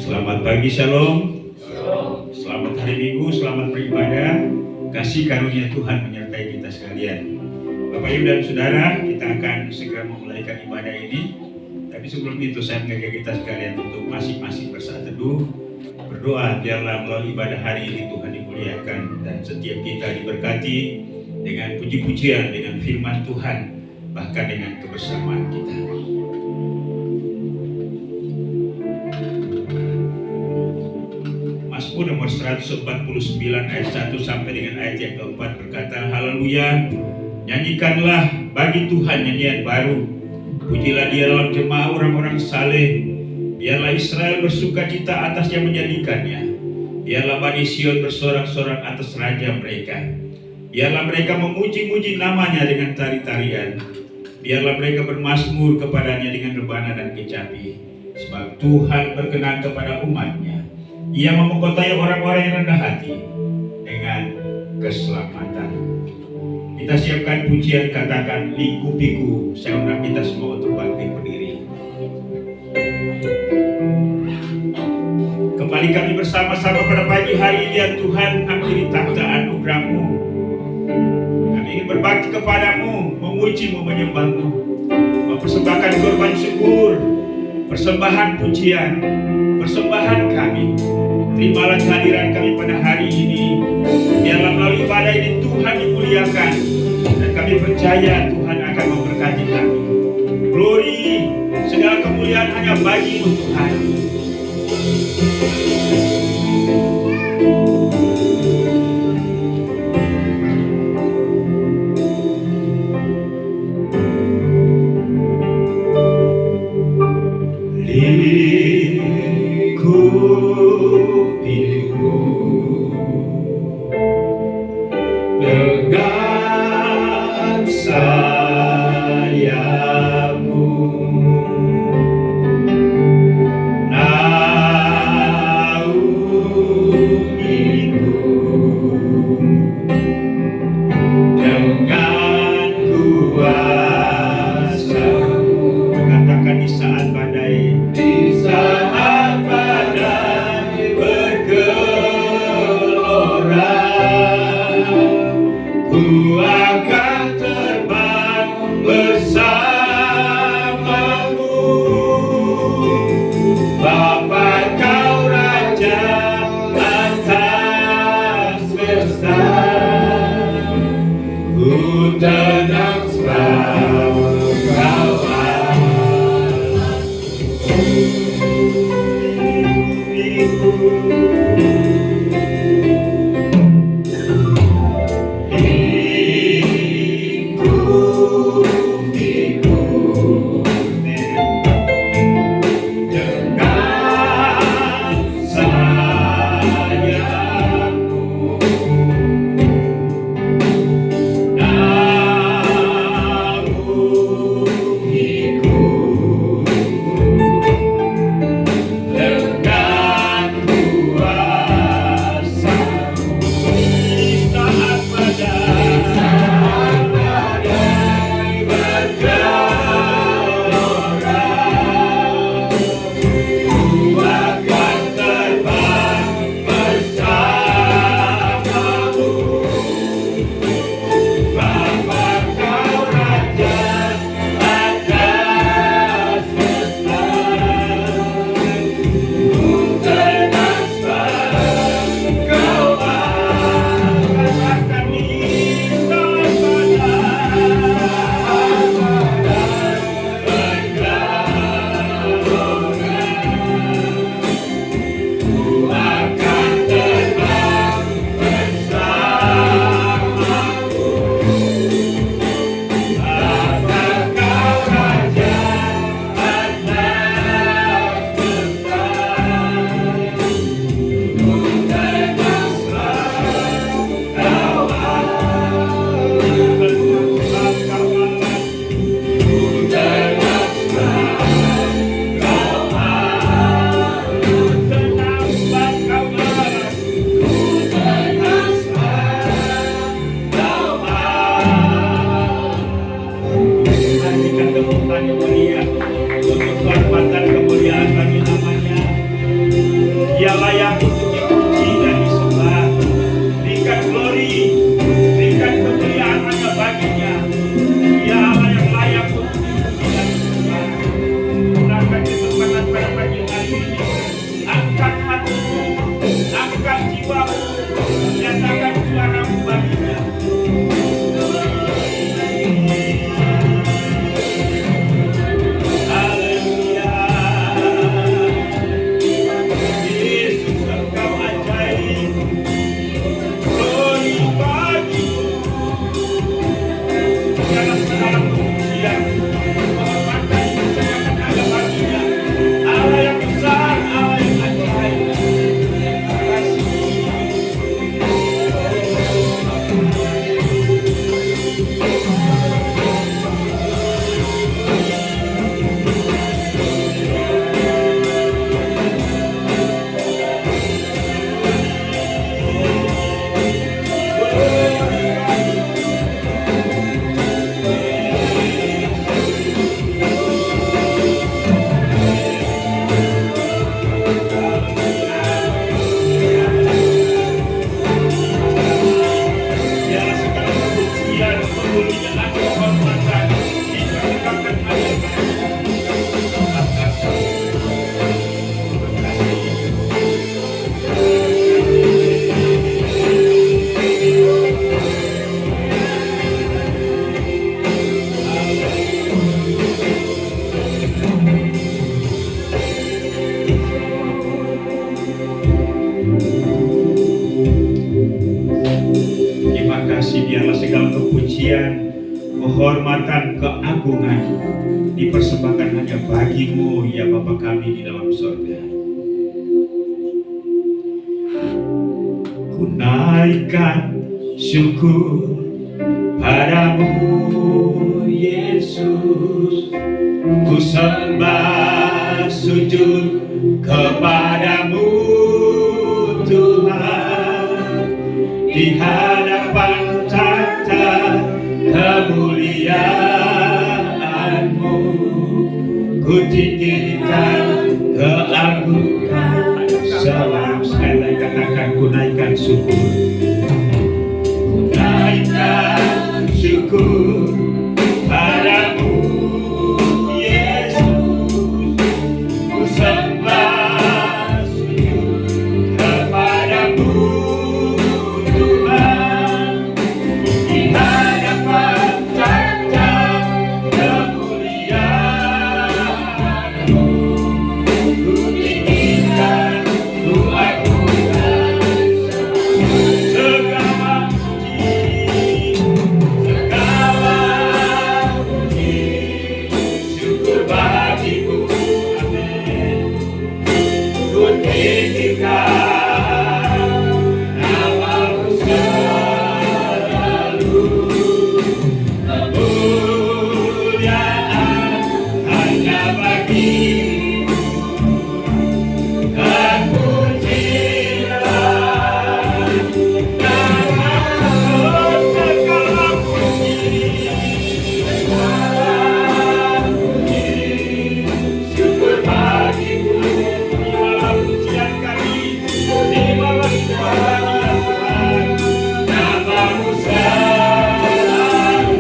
Selamat pagi, Shalom. Selamat hari Minggu, selamat beribadah. Kasih karunia Tuhan menyertai kita sekalian. Bapak Ibu dan Saudara, kita akan segera memulaikan ibadah ini. Tapi sebelum itu saya mengajak kita sekalian untuk masing-masing bersaat teduh, berdoa biarlah melalui ibadah hari ini Tuhan dimuliakan dan setiap kita diberkati dengan puji-pujian, dengan firman Tuhan, bahkan dengan kebersamaan kita. Mazmur nomor 149 ayat 1 sampai dengan ayat yang keempat berkata, haleluya, nyanyikanlah bagi Tuhan nyanyian baru, pujilah Dia dalam jemaah orang-orang saleh, biarlah Israel bersuka cita atas yang menjadikannya, biarlah Bani Sion bersorak-sorak atas raja mereka, biarlah mereka memuji-muji namanya dengan tari-tarian, biarlah mereka bermazmur kepadanya dengan rebana dan kecapi, sebab Tuhan berkenan kepada umatnya. Ia memengkotai orang-orang yang rendah hati dengan keselamatan. Kita siapkan pujian, katakan liku-piku. Saya undang kita semua untuk bangkit berdiri. Kembali kami bersama-sama pada pagi hari ini ya Tuhan, hampiri takhta anugerah-Mu. Kami ingin berbakti kepadamu, memuji-Mu, menyembah-Mu, mempersembahkan korban syukur, persembahan pujian, persembahan kami. Terimalah kehadiran kami pada hari ini. Biarlah melalui ibadah ini Tuhan dimuliakan, dan kami percaya Tuhan akan memberkati kami. Glory, segala kemuliaan hanya bagi-Mu Tuhan. Tuhan yang mulia, untuk kehormatan kemuliaan bagi namanya. kehormatan, keagungan dipersembahkan hanya bagi-Mu ya Bapa kami di dalam surga. Ku naikkan syukur padamu Yesus, ku sembah sujud kepadamu Tuhan, di hadapan tahta kemuliaan-Mu, ku tinggikan keagungan. Salam sekali katakan, ku naikkan syukur, ku naikkan syukur padamu Yesus, ku sembah sujud kepadamu Tuhan, di hadapan tahta kemuliaan-Mu, ku tinggikan, ku agungkan segala puji, syukur bagimu, amin. Ku tinggikan namamu selalu, kemuliaan hanya bagimu, dan pujilah namamu segala puji, syukur bagimu. Terimalah pujian kami, terimalah suara Tuhan, namamu selalu,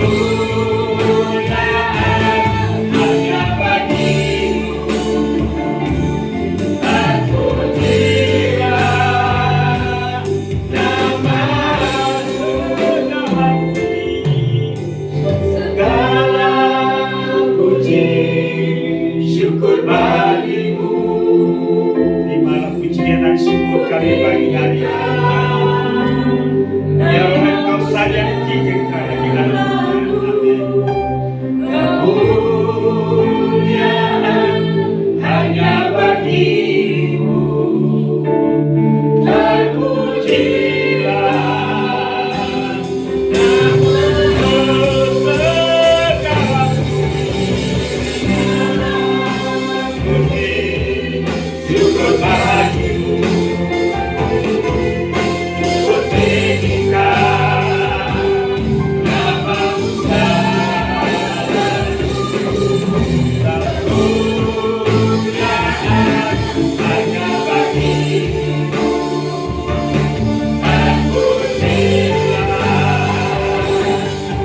kemuliaan hanya bagimu, dan pujilah namamu segala puji, syukur bagimu. Terimalah pujian dan syukur kami pagi hari ini. Biarlah Engkau saja ditinggikan di dalam kami. Kemuliaan hanya bagimu, dan pujilah namamu segala puji, syukur bagimu. Ku tinggikan namamu selalu, kemuliaan hanya bagimu, dan pujilah namamu, dan pujilah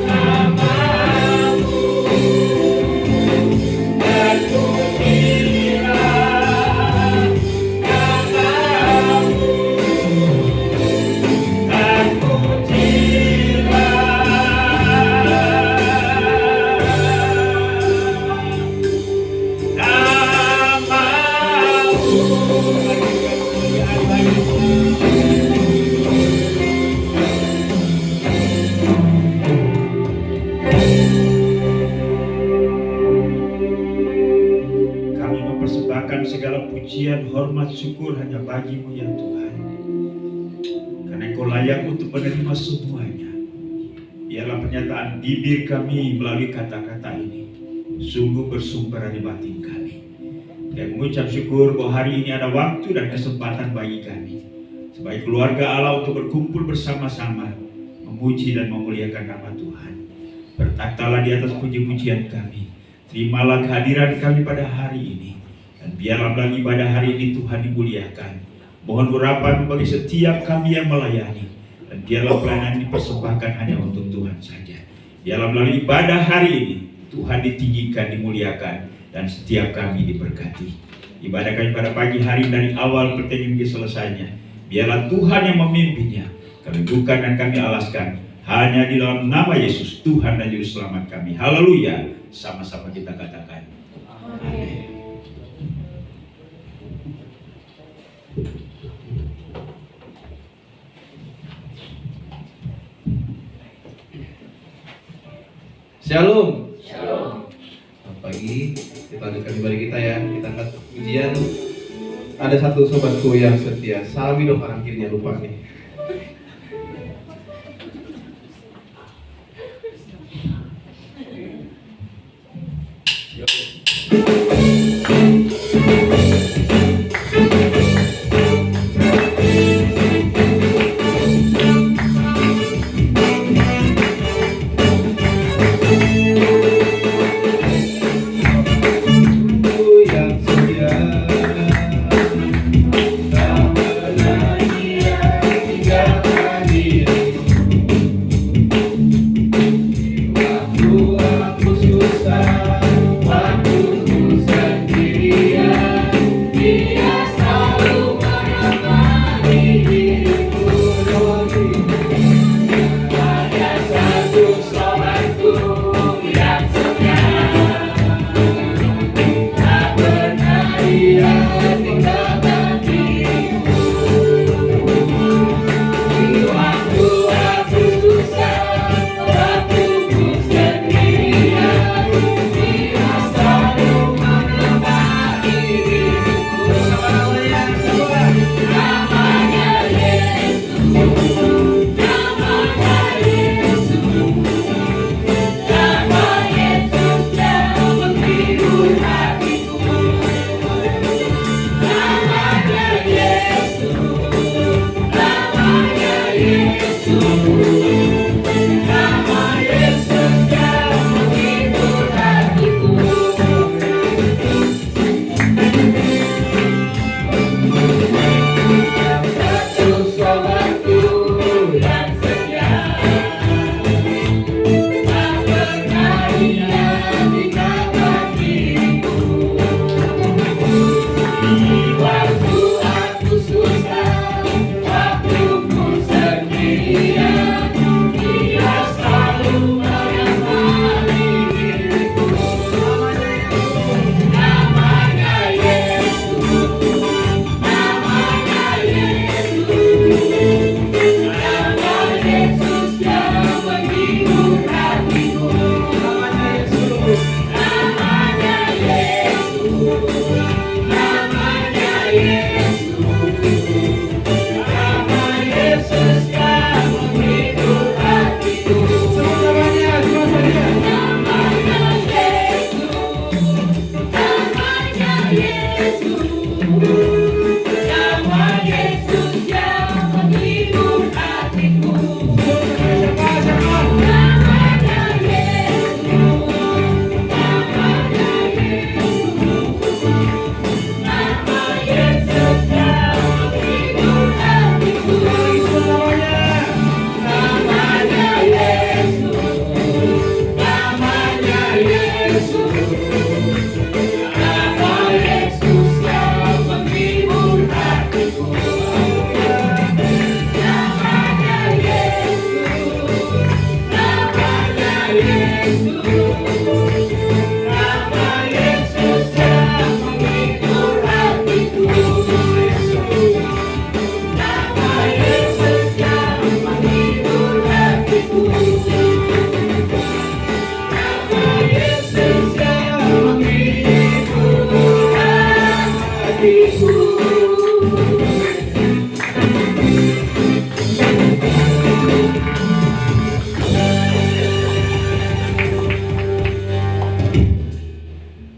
namamu, dan kami mempersembahkan segala pujian, hormat, syukur hanya bagimu ya Tuhan, karena Engkau layak untuk menerima semuanya. Biarlah pernyataan bibir kami melalui kata-kata ini sungguh bersumber dari batin kami, dan mengucap syukur bahwa hari ini ada waktu dan kesempatan bagi kami sebagai keluarga Allah untuk berkumpul bersama-sama memuji dan memuliakan nama Tuhan. Bertakhtalah di atas puji-pujian kami, terimalah kehadiran kami pada hari ini, dan biarlah melalui ibadah hari ini Tuhan dimuliakan. Mohon urapan bagi setiap kami yang melayani, dan biarlah pelayanan dipersembahkan hanya untuk Tuhan saja. Biarlah melalui ibadah hari ini Tuhan ditinggikan, dimuliakan, dan setiap kami diberkati. Ibadah kami pada pagi hari dari awal pertandingan hingga selesainya, biarlah Tuhan yang memimpinnya. Kami bukan dan kami alaskan hanya di dalam nama Yesus, Tuhan dan Juru Selamat kami. Haleluya. Sama-sama kita katakan amin. Shalom. Shalom. Selamat pagi. Kita lanjutkan ibadah kita ya. Kita angkat pujian. Ada satu sobatku yang setia. Salami dong kanan kirinya, lupa nih.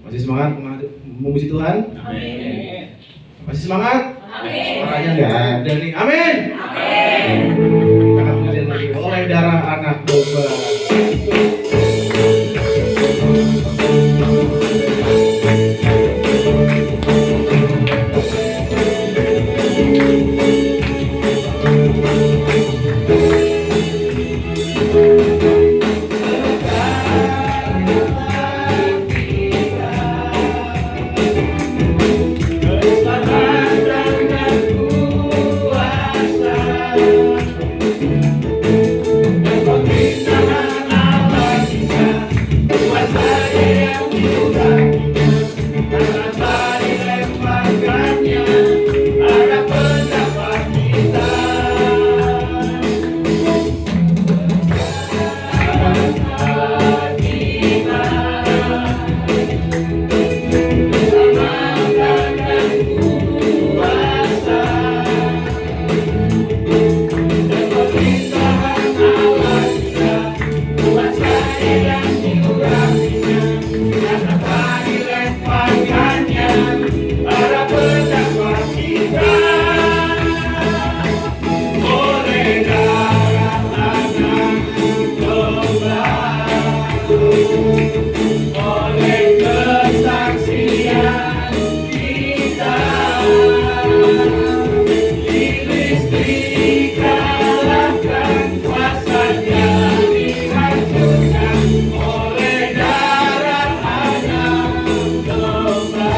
Masih semangat memuji Tuhan? Amin. Masih semangat? Amin. Suaranya nggak ada nih. Amin. Amin. Kita akan pujian lagi oleh darah anak domba. Kita oleh kesaksian kita. Iblis dikalahkan, kuasanya dihancurkan oleh darah Anak Domba.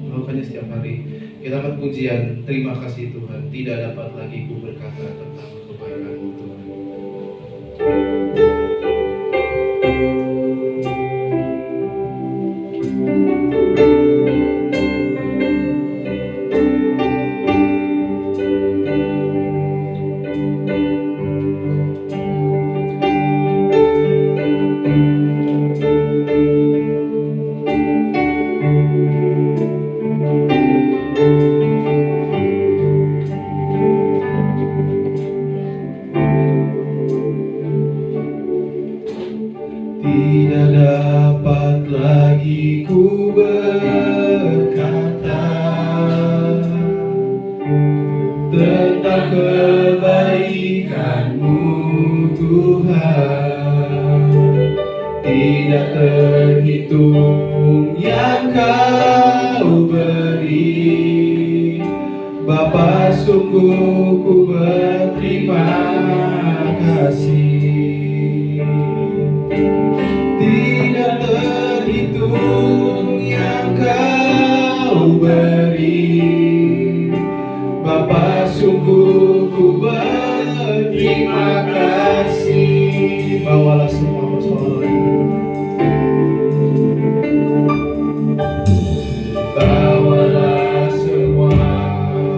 Melakukannya setiap hari. Kita akan pujian, terima kasih Tuhan, tidak dapat lagi ku berkata tentang kebaikan-Mu Tuhan. Tidak dapat lagi ku berkata tentang kebaikan-Mu Tuhan. Tidak terhitung yang Kau beri, Bapa, sungguh ku berterima kasih. Tidak terhitung yang Kau beri, Bapa, sungguh ku berterima kasih. Bawalah semua persoalan, bawalah semua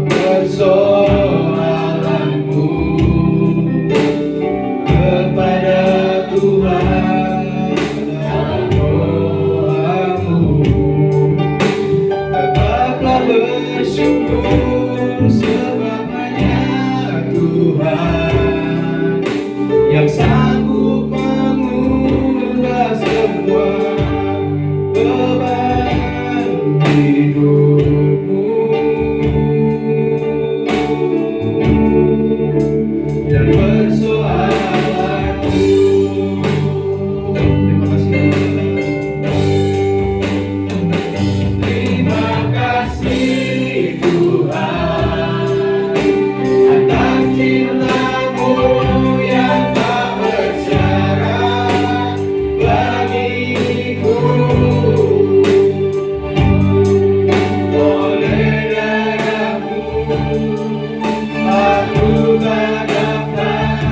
persoalanmu kepada Tuhan. Tetaplah bersyukur sebab hanya Tuhan yang sanggup mengubah semua beban hidupmu dan persoalanmu. Terima kasih. Terima kasih Tuhan atas cinta-Mu yang tak bersyarat bagiku. Oleh darah-Mu aku tak dapat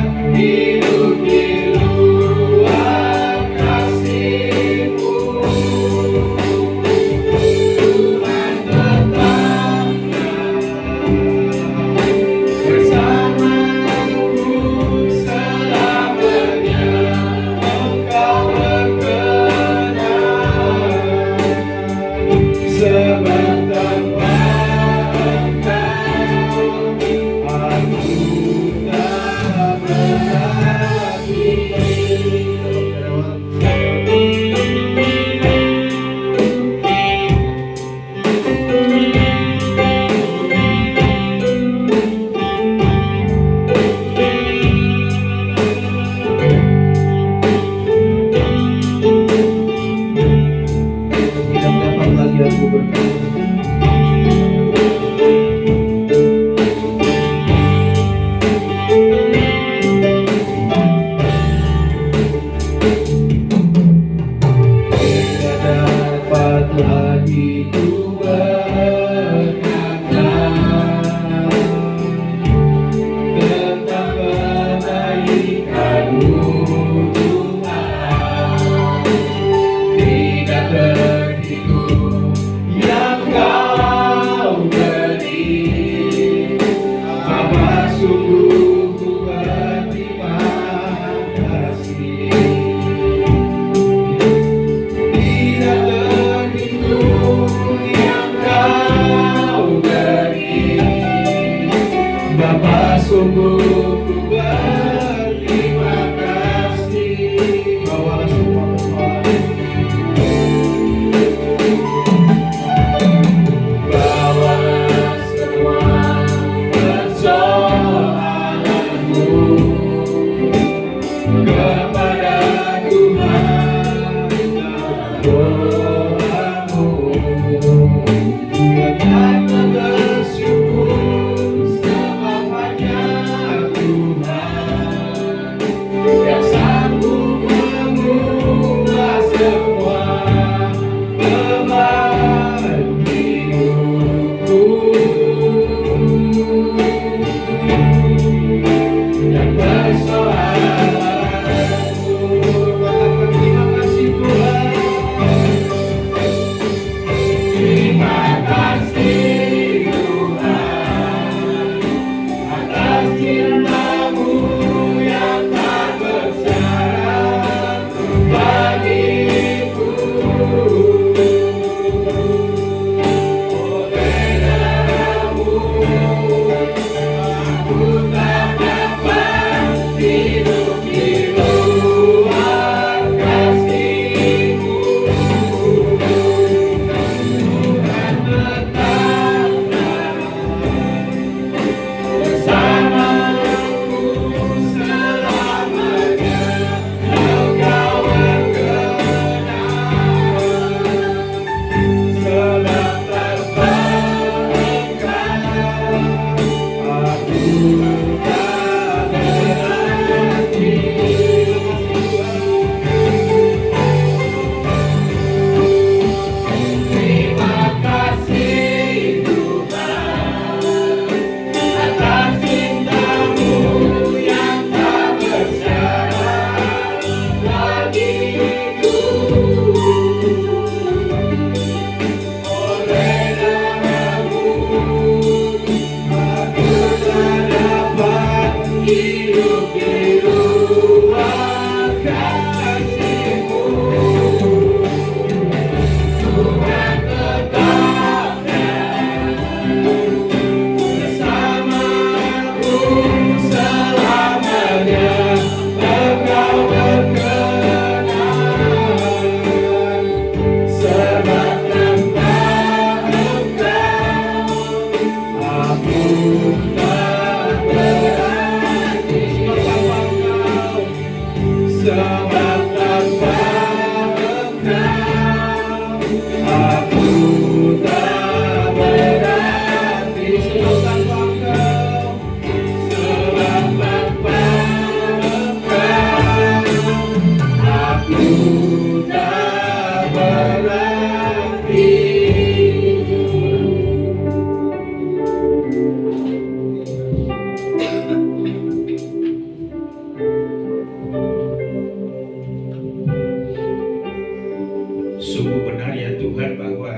Sungguh benar ya Tuhan bahwa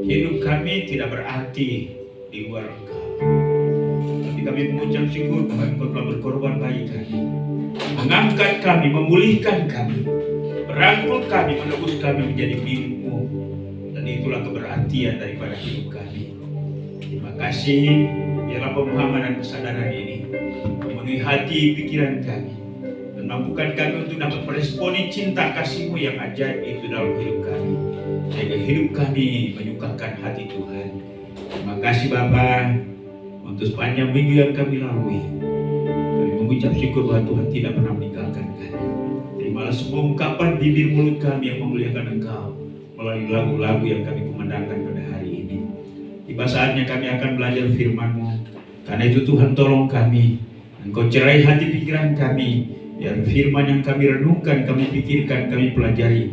hidup kami tidak berarti di luar Engkau. Tapi kami mengucap syukur bahwa Engkau telah berkorban bagi kami, mengangkat kami, memulihkan kami, merangkul kami, menebus kami menjadi milik-Mu. Dan itulah keberartian daripada hidup kami. Terima kasih, biarlah pemahaman dan kesadaran ini memenuhi hati pikiran kami, dan mampukan kami untuk dapat meresponi cinta kasih-Mu yang ajaib itu dalam hidup kami, sehingga hidup kami menyukakan hati Tuhan. Terima kasih Bapa untuk sepanjang minggu yang kami lalui. Kami mengucap syukur bahwa Tuhan tidak pernah meninggalkan kami. Terimalah semua ungkapan bibir mulut kami yang memuliakan Engkau melalui lagu-lagu yang kami kumandangkan pada hari ini. Tiba saatnya kami akan belajar firman-Mu. Karena itu Tuhan tolong kami, Engkau cerai hati pikiran kami, biar firman yang kami renungkan, kami pikirkan, kami pelajari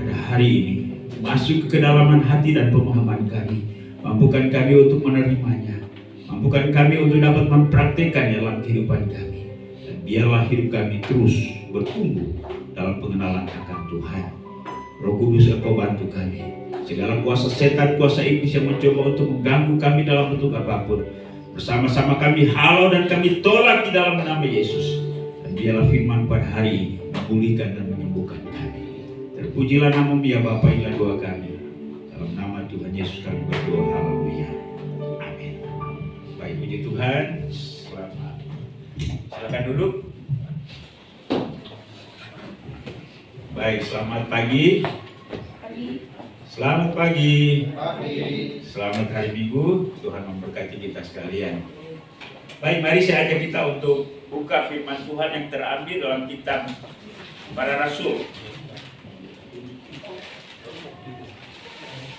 pada hari ini masuk ke kedalaman hati dan pemahaman kami. Mampukan kami untuk menerimanya, mampukan kami untuk dapat mempraktikkannya dalam kehidupan kami. Dan biarlah hidup kami terus bertumbuh dalam pengenalan akan Tuhan. Roh Kudus, Engkau bantu kami. Segala kuasa setan, kuasa iblis yang mencoba untuk mengganggu kami dalam bentuk apapun, bersama-sama kami halau dan kami tolak di dalam nama Yesus. Dan biarlah firman pada hari ini memulihkan dan menyembuhkan kami. Terpujilah nama-Mu ya Bapa, inilah doa kami. Dalam nama Tuhan Yesus kami berdoa, haleluya. Amin. Baik, puji Tuhan. Selamat. Silakan duduk. Baik, selamat pagi. Selamat pagi. Selamat hari Minggu. Tuhan memberkati kita sekalian. Baik, mari saya ajak kita untuk buka firman Tuhan yang terambil dalam kitab Para Rasul.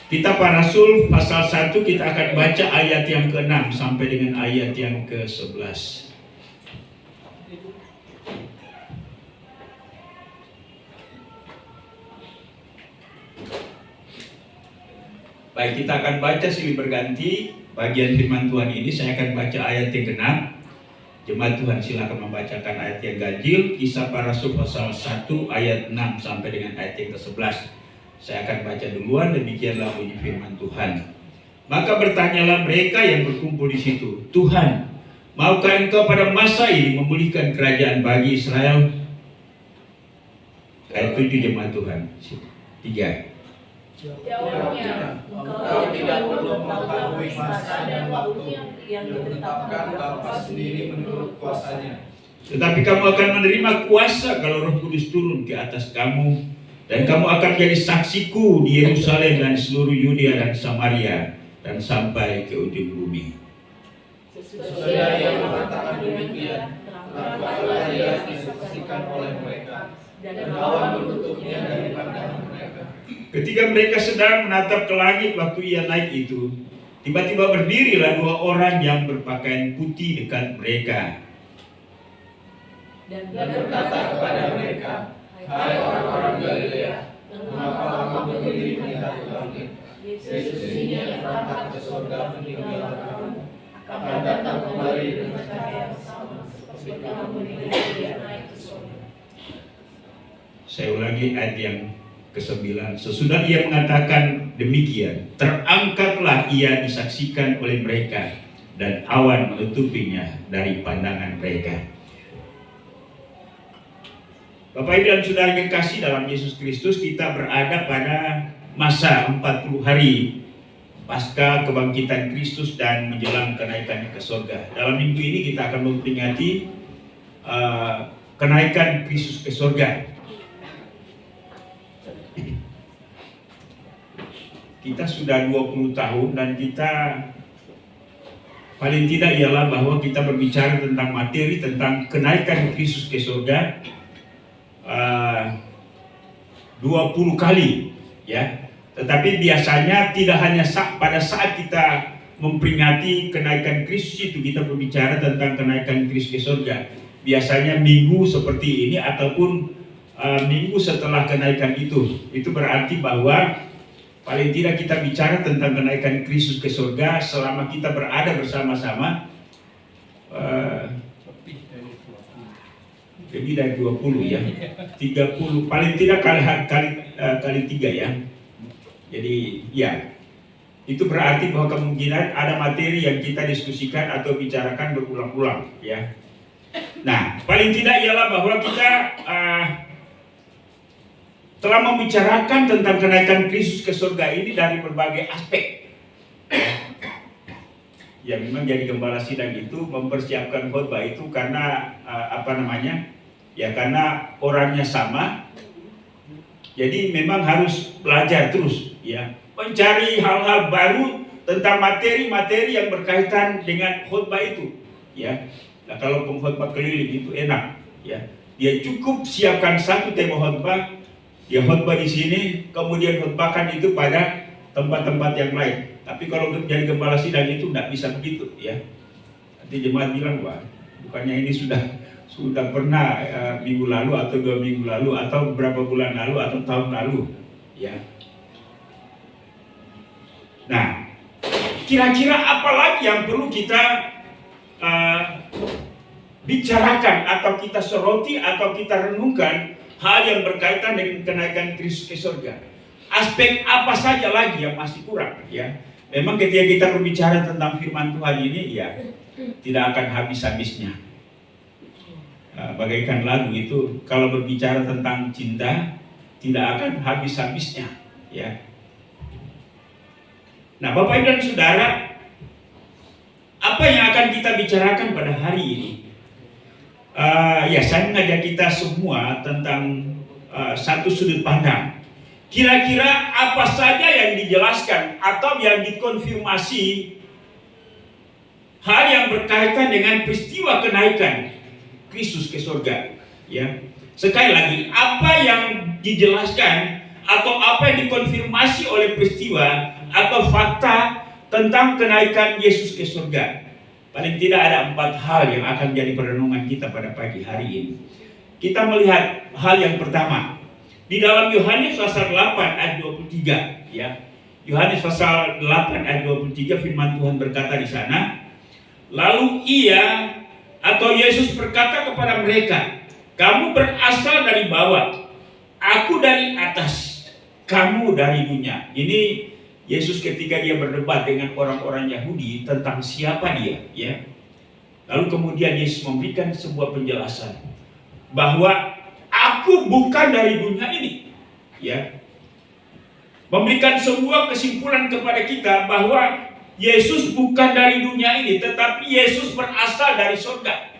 Kitab Para Rasul pasal 1, kita akan baca ayat yang ke-6 sampai dengan ayat yang ke-11. Baik, kita akan baca silih berganti bagian firman Tuhan ini. Saya akan baca ayat yang ke-6. Jemaat Tuhan, silakan membacakan ayat yang ganjil, Kisah Para Rasul pasal 1 ayat 6 sampai dengan ayat yang ke-11. Saya akan baca duluan, demikianlah bunyi firman Tuhan. Maka bertanyalah mereka yang berkumpul di situ, Tuhan, maukah Engkau pada masa ini memulihkan kerajaan bagi Israel? Ayat 7 jemaat Tuhan. 3. Jawabnya, engkau tidak perlu mengetahui masa dan waktu yang ditetapkan Bapa sendiri menurut kuasanya. Tetapi kamu akan menerima kuasa kalau Roh Kudus turun ke atas kamu, dan kamu akan jadi saksiku di Yerusalem dan seluruh Yudea dan Samaria dan sampai ke ujung bumi. Sesudah ia mengatakan demikian, nampaklah ia disaksikan oleh mereka, dan awan menutupnya dari pandangan mereka. Ketika mereka sedang menatap ke langit waktu ia naik itu, tiba-tiba berdirilah 2 orang yang berpakaian putih dekat mereka. Dan berkata kepada mereka, hai orang-orang Galilea, mengapa kamu berdiri melihat ke langit? Yesus ini yang berangkat ke surga meninggalkan kamu, akan datang kembali dengan cahaya yang sama seperti kamu melihat dia naik ke surga. Saya ulangi ayat yang ke-9. Sesudah ia mengatakan demikian, terangkatlah ia disaksikan oleh mereka, dan awan menutupinya dari pandangan mereka. Bapak Ibu dan Saudara yang kasih dalam Yesus Kristus, kita berada pada masa 40 hari pasca kebangkitan Kristus dan menjelang kenaikannya ke surga. Dalam minggu ini kita akan memperingati kenaikan Kristus ke surga. Kita sudah 20 tahun dan kita paling tidak ialah bahwa kita berbicara tentang materi, tentang kenaikan Kristus ke surga 20 kali, ya. Tetapi biasanya tidak hanya pada saat kita memperingati kenaikan Kristus itu kita berbicara tentang kenaikan Kristus ke surga. Biasanya minggu seperti ini ataupun minggu setelah kenaikan itu berarti bahwa paling tidak kita bicara tentang kenaikan Kristus ke surga selama kita berada bersama-sama lebih dari 20 ya, 30 paling tidak kali 3 ya. Jadi ya, itu berarti bahwa kemungkinan ada materi yang kita diskusikan atau bicarakan berulang-ulang ya. Nah, paling tidak ialah bahwa kita telah membicarakan tentang kenaikan Kristus ke surga ini dari berbagai aspek. Ya, memang jadi gembala sidang itu mempersiapkan khotbah itu karena ya karena orangnya sama. Jadi memang harus belajar terus ya, mencari hal-hal baru tentang materi-materi yang berkaitan dengan khotbah itu ya. Nah, kalau pengkhotbah keliling itu enak ya. Dia cukup siapkan satu tema khotbah, dia khotbah di sini, kemudian khotbahkan itu pada tempat-tempat yang lain. Tapi kalau jadi gembala sidang itu tidak bisa begitu ya. Nanti jemaat bilang, wah, bukannya ini sudah pernah minggu lalu atau 2 minggu lalu atau beberapa bulan lalu atau tahun lalu ya. Nah, kira-kira apa lagi yang perlu kita bicarakan atau kita soroti atau kita renungkan hal yang berkaitan dengan kenaikan Kristus ke surga? Aspek apa saja lagi yang masih kurang ya? Memang ketika kita berbicara tentang firman Tuhan ini ya tidak akan habis-habisnya. Bagaikan lagu itu, kalau berbicara tentang cinta tidak akan habis-habisnya ya. Nah, Bapak Ibu dan Saudara, apa yang akan kita bicarakan pada hari ini? Ya, saya mengajak kita semua tentang satu sudut pandang. Kira-kira apa saja yang dijelaskan atau yang dikonfirmasi hal yang berkaitan dengan peristiwa kenaikan Kristus ke surga ya. Sekali lagi, apa yang dijelaskan atau apa yang dikonfirmasi oleh peristiwa atau fakta tentang kenaikan Yesus ke surga? Paling tidak ada 4 hal yang akan jadi perenungan kita pada pagi hari ini. Kita melihat hal yang pertama di dalam Yohanes pasal 8 ayat 23 ya. Yohanes pasal 8 ayat 23 firman Tuhan berkata di sana, lalu ia Atau Yesus berkata kepada mereka, kamu berasal dari bawah, aku dari atas, kamu dari dunia. Ini Yesus ketika dia berdebat dengan orang-orang Yahudi tentang siapa dia, ya. Lalu kemudian Yesus memberikan sebuah penjelasan bahwa aku bukan dari dunia ini, ya. Memberikan sebuah kesimpulan kepada kita bahwa Yesus bukan dari dunia ini, tetapi Yesus berasal dari surga.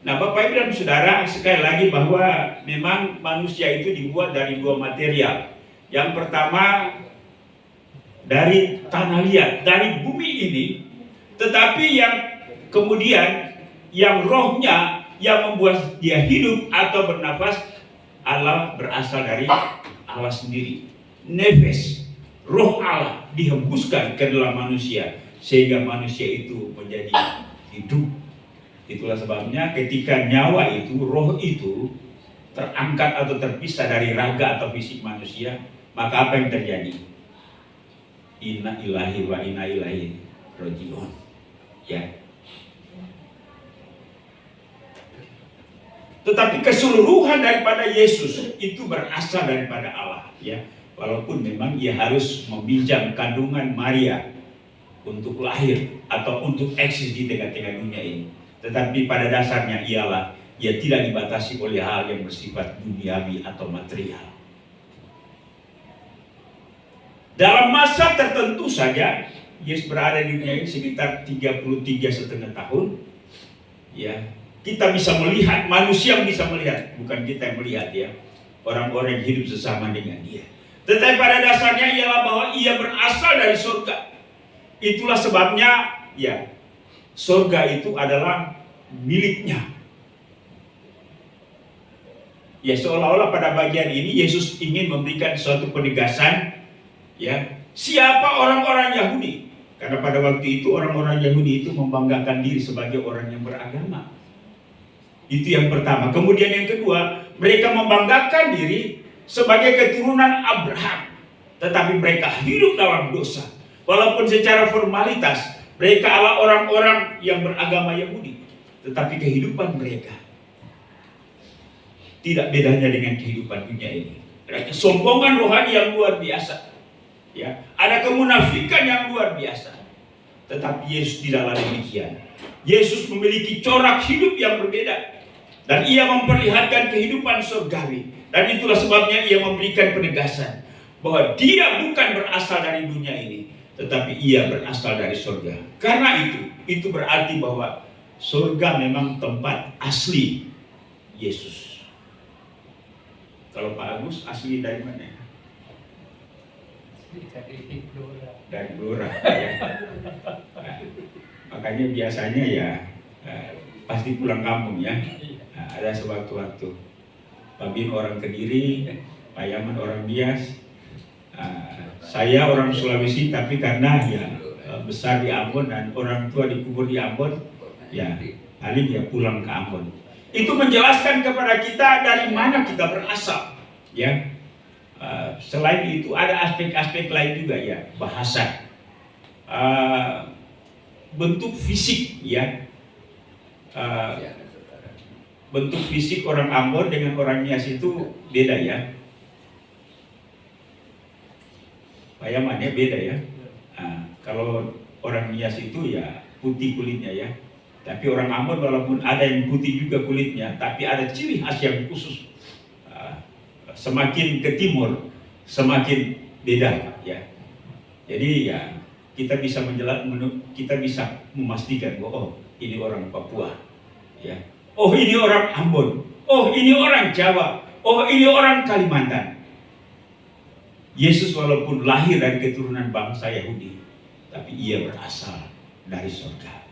Nah, Bapak Ibu dan Saudara, sekali lagi bahwa memang manusia itu dibuat dari dua material. Yang pertama dari tanah liat, dari bumi ini, tetapi yang kemudian yang rohnya yang membuat dia hidup atau bernafas Allah berasal dari Allah sendiri. Nefes, roh Allah dihembuskan ke dalam manusia sehingga manusia itu menjadi hidup. Itulah sebabnya ketika nyawa itu, roh itu terangkat atau terpisah dari raga atau fisik manusia, maka apa yang terjadi? Inna ilahi wa inna ilaihi rajiun. Ya. Tetapi keseluruhan daripada Yesus itu berasal daripada Allah, ya. Walaupun memang ia harus meminjam kandungan Maria untuk lahir atau untuk eksis di tengah-tengah dunia ini. Tetapi pada dasarnya ialah ia tidak dibatasi oleh hal yang bersifat duniawi atau material. Dalam masa tertentu saja Yesus berada di dunia ini sekitar 33,5 tahun. Ya, kita bisa melihat, manusia bisa melihat, bukan kita yang melihat, ya. Orang-orang yang hidup sesama dengan dia. Tetapi pada dasarnya ialah bahwa ia berasal dari surga. Itulah sebabnya, ya, surga itu adalah miliknya. Ya, seolah-olah pada bagian ini Yesus ingin memberikan suatu penegasan, ya, siapa orang-orang Yahudi. Karena pada waktu itu orang-orang Yahudi itu membanggakan diri sebagai orang yang beragama. Itu yang pertama. Kemudian yang kedua, mereka membanggakan diri sebagai keturunan Abraham. Tetapi mereka hidup dalam dosa. Walaupun secara formalitas mereka adalah orang-orang yang beragama Yahudi, tetapi kehidupan mereka tidak bedanya dengan kehidupan dunia ini. Ada kesombongan rohani yang luar biasa, ya. Ada kemunafikan yang luar biasa. Tetapi Yesus tidaklah demikian. Yesus memiliki corak hidup yang berbeda, dan ia memperlihatkan kehidupan surgawi. Dan itulah sebabnya ia memberikan penegasan bahwa dia bukan berasal dari dunia ini, tetapi ia berasal dari surga. Karena itu berarti bahwa surga memang tempat asli Yesus. Kalau Pak Agus asli dari mana? Dari Blora. Ya. Nah, makanya biasanya ya pasti pulang kampung, ya. Nah, ada sewaktu-waktu. Pak Bin orang Kediri, Pak Yaman orang Bias. Saya orang Sulawesi, tapi karena ya besar di Ambon dan orang tua dikubur di Ambon, ya paling ya pulang ke Ambon. Itu menjelaskan kepada kita dari mana kita berasal, ya. Selain itu ada aspek-aspek lain juga, ya, bahasa, bentuk fisik, ya. Bentuk fisik orang Ambon dengan orang Nias itu beda, ya. Payamannya beda, ya. Kalau orang Nias itu ya putih kulitnya, ya. Tapi orang Ambon walaupun ada yang putih juga kulitnya, tapi ada ciri khas yang khusus. Semakin ke timur, semakin beda, ya. Jadi ya kita bisa kita bisa memastikan bahwa oh ini orang Papua, ya. Oh ini orang Ambon, oh ini orang Jawa, oh ini orang Kalimantan. Yesus walaupun lahir dari keturunan bangsa Yahudi, tapi ia berasal dari surga.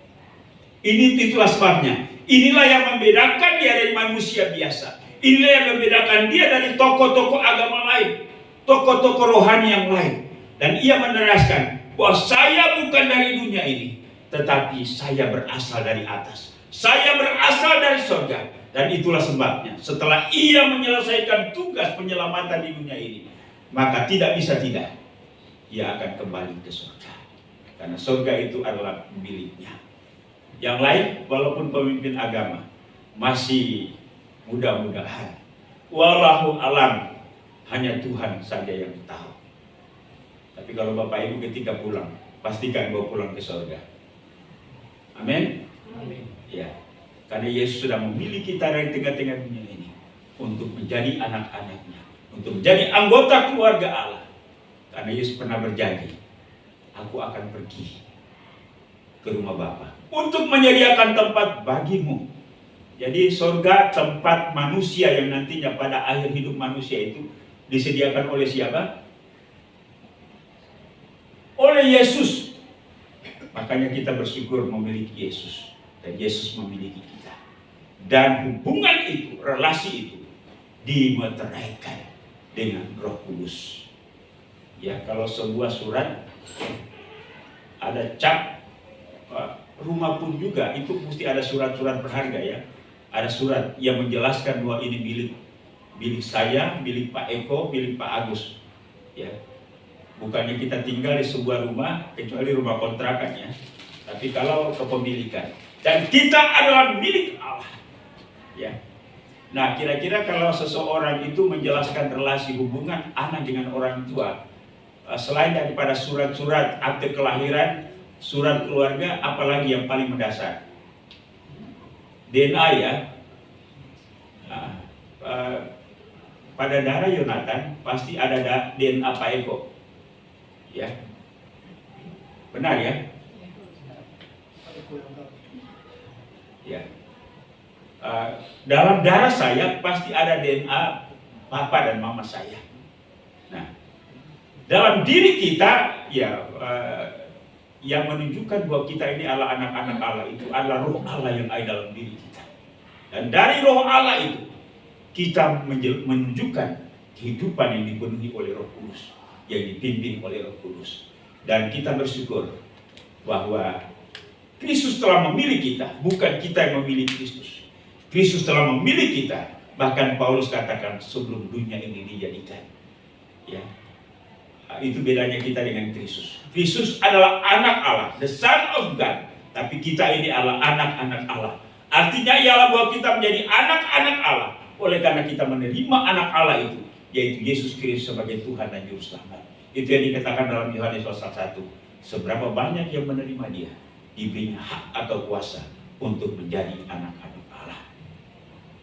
Itulah sebabnya. Inilah yang membedakan dia dari manusia biasa. Inilah yang membedakan dia dari tokoh-tokoh agama lain, tokoh-tokoh rohani yang lain. Dan ia meneraskan bahwa saya bukan dari dunia ini, tetapi saya berasal dari atas. Saya berasal dari surga. Dan itulah sebabnya setelah ia menyelesaikan tugas penyelamatan di dunia ini, maka tidak bisa ia akan kembali ke surga. Karena surga itu adalah miliknya. Yang lain walaupun pemimpin agama masih mudah-mudahan, wallahu alam, hanya Tuhan saja yang tahu. Tapi kalau Bapak Ibu ketika pulang, pastikan bawa pulang ke surga. Amin. Ya, karena Yesus sudah memilih kita dari tengah-tengah dunia ini untuk menjadi anak-anaknya, untuk menjadi anggota keluarga Allah. Karena Yesus pernah berjanji, aku akan pergi ke rumah Bapa untuk menyediakan tempat bagimu. Jadi surga tempat manusia yang nantinya pada akhir hidup manusia itu disediakan oleh siapa? Oleh Yesus. Makanya kita bersyukur memiliki Yesus dan Yesus memiliki kita. Dan hubungan itu, relasi itu dimeteraikan dengan Roh Kudus. Ya, kalau sebuah surat ada cap rumah pun juga itu mesti ada surat-surat berharga ya. Ada surat yang menjelaskan bahwa ini milik saya, milik Pak Eko, milik Pak Agus. Ya. Bukannya kita tinggal di sebuah rumah kecuali rumah kontrakan ya. Tapi kalau kepemilikan dan kita adalah milik Allah. Ya. Nah, kira-kira kalau seseorang itu menjelaskan relasi hubungan anak dengan orang tua, selain daripada surat-surat akte kelahiran, surat keluarga, apalagi yang paling mendasar? DNA ya. Nah, pada darah Yonatan pasti ada DNA Pak Eko. Ya. Benar ya? Ya. Dalam darah saya pasti ada DNA Papa dan Mama saya. Nah, dalam diri kita ya yang menunjukkan bahwa kita ini adalah anak-anak Allah itu adalah Roh Allah yang ada dalam diri kita. Dan dari Roh Allah itu kita menunjukkan kehidupan yang dipenuhi oleh Roh Kudus, yang dipimpin oleh Roh Kudus. Dan kita bersyukur bahwa Kristus telah memilih kita, bukan kita yang memilih Kristus. Kristus telah memilih kita, bahkan Paulus katakan sebelum dunia ini dijadikan. Ya. Itu bedanya kita dengan Kristus. Kristus adalah anak Allah, the Son of God. Tapi kita ini adalah anak-anak Allah. Artinya ialah bahwa kita menjadi anak-anak Allah oleh karena kita menerima anak Allah itu, yaitu Yesus Kristus sebagai Tuhan dan Juru Selamat. Itu yang dikatakan dalam Yohanes pasal 1. Seberapa banyak yang menerima Dia, diberinya hak atau kuasa untuk menjadi anak-anak Allah.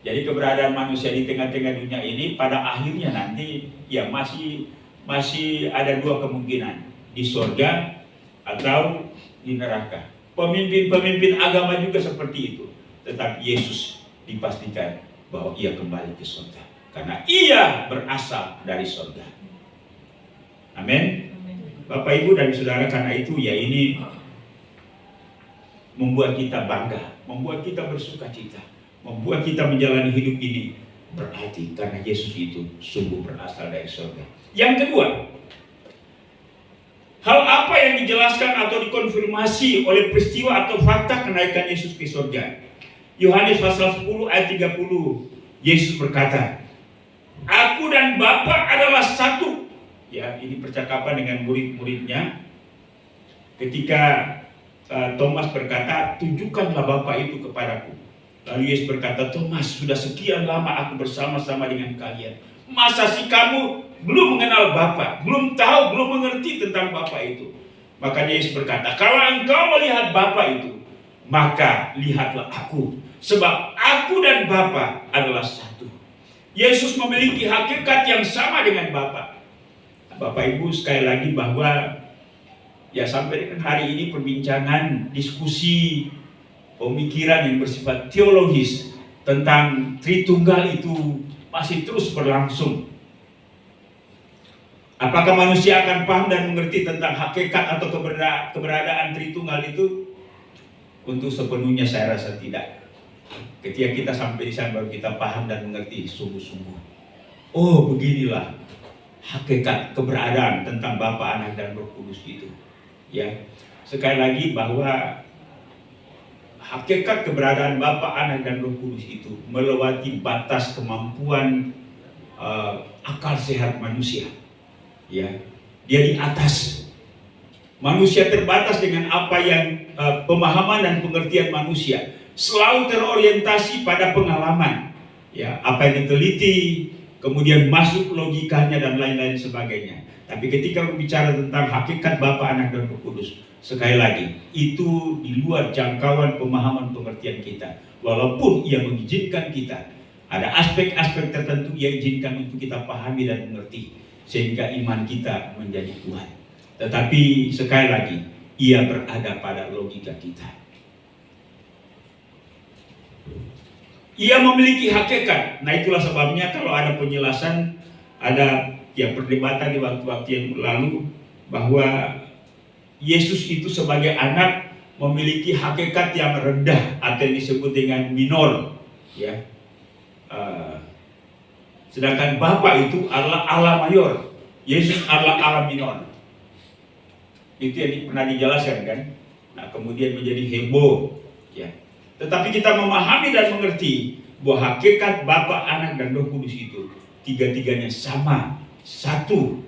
Jadi keberadaan manusia di tengah-tengah dunia ini pada akhirnya nanti ya masih ada dua kemungkinan, di surga atau di neraka. Pemimpin-pemimpin agama juga seperti itu. Tetapi Yesus dipastikan bahwa Ia kembali ke surga karena Ia berasal dari surga. Amin. Bapak Ibu dan Saudara, karena itu ya ini membuat kita bangga, membuat kita bersukacita, membuat kita menjalani hidup ini berarti karena Yesus itu sungguh berasal dari surga. Yang kedua, hal apa yang dijelaskan atau dikonfirmasi oleh peristiwa atau fakta kenaikan Yesus ke surga? Yohanes pasal 10 ayat 30, Yesus berkata, "Aku dan Bapa adalah satu." Ya, ini percakapan dengan murid-muridnya. Ketika Thomas berkata, "Tunjukkanlah Bapa itu kepadaku." Lalu Yesus berkata, "Thomas, sudah sekian lama aku bersama-sama dengan kalian. Masa sih kamu belum mengenal Bapa, belum tahu, belum mengerti tentang Bapa itu?" Maka Yesus berkata, "Kalau engkau melihat Bapa itu, maka lihatlah aku. Sebab aku dan Bapa adalah satu." Yesus memiliki hakikat yang sama dengan Bapa. Bapak Ibu, sekali lagi bahwa ya sampai dengan hari ini perbincangan, diskusi, pemikiran yang bersifat teologis tentang Tritunggal itu masih terus berlangsung. Apakah manusia akan paham dan mengerti tentang hakikat atau keberadaan Tritunggal itu? Untuk sepenuhnya saya rasa tidak. Ketika kita sampai di sana baru kita paham dan mengerti sungguh-sungguh. Oh, beginilah hakikat keberadaan tentang Bapa, Anak, dan Roh Kudus itu. Ya, sekali lagi bahwa hakikat keberadaan Bapa, Anak, dan Roh Kudus itu melewati batas kemampuan akal sehat manusia. Ya, dia di atas. Manusia terbatas dengan apa yang pemahaman dan pengertian manusia selalu terorientasi pada pengalaman, ya, apa yang diteliti, kemudian masuk logikanya dan lain-lain sebagainya. Tapi ketika berbicara tentang hakikat Bapa, Anak, dan Roh Kudus, sekali lagi itu di luar jangkauan pemahaman pengertian kita. Walaupun Ia mengizinkan kita, ada aspek-aspek tertentu Ia izinkan untuk kita pahami dan mengerti, sehingga iman kita menjadi kuat. Tetapi sekali lagi Ia berada pada logika kita. Ia memiliki hakikat. Nah, itulah sebabnya kalau ada penjelasan, ada ya perdebatan di waktu-waktu yang lalu bahwa Yesus itu sebagai anak memiliki hakikat yang rendah atau yang disebut dengan minor, ya. Sedangkan Bapa itu adalah Allah mayor, Yesus adalah Allah minor. Itu yang pernah dijelaskan kan. Nah, kemudian menjadi heboh, ya. Tetapi kita memahami dan mengerti bahwa hakikat Bapa, Anak, dan Roh Kudus itu tiga-tiganya sama, satu.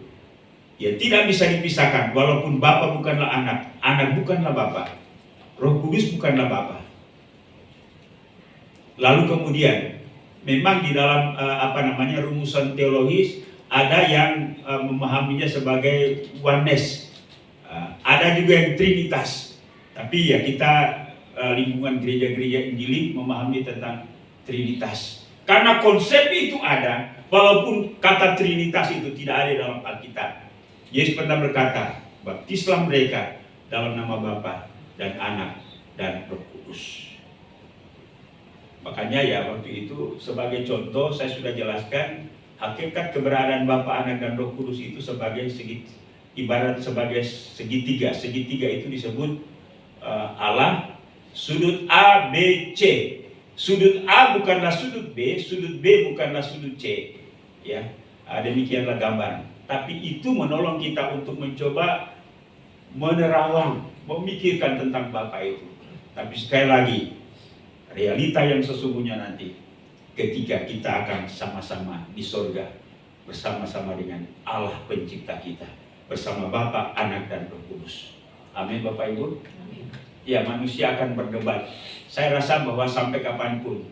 Ya, tidak bisa dipisahkan. Walaupun Bapa bukanlah Anak, Anak bukanlah Bapa, Roh Kudus bukanlah Bapa. Lalu kemudian memang di dalam rumusan teologis ada yang memahaminya sebagai oneness, ada juga yang trinitas. Tapi ya kita lingkungan gereja-gereja Injili memahami tentang trinitas. Karena konsep itu ada, walaupun kata trinitas itu tidak ada dalam Alkitab. Yesus pernah berkata, baptislah mereka dalam nama Bapa dan Anak dan Roh Kudus. Makanya ya waktu itu sebagai contoh saya sudah jelaskan hakikat keberadaan Bapa, Anak, dan Roh Kudus itu sebagai ibarat sebagai segitiga. Segitiga itu disebut Allah, sudut A, B, C. Sudut A bukanlah sudut B, sudut B bukanlah sudut C. Ya, demikianlah gambar. Tapi itu menolong kita untuk mencoba menerawang, memikirkan tentang Bapa itu. Tapi sekali lagi, realita yang sesungguhnya nanti ketika kita akan sama-sama di sorga bersama-sama dengan Allah pencipta kita, bersama Bapa, Anak, dan Roh Kudus. Amin Bapak Ibu. Ya, manusia akan berdebat. Saya rasa bahwa sampai kapanpun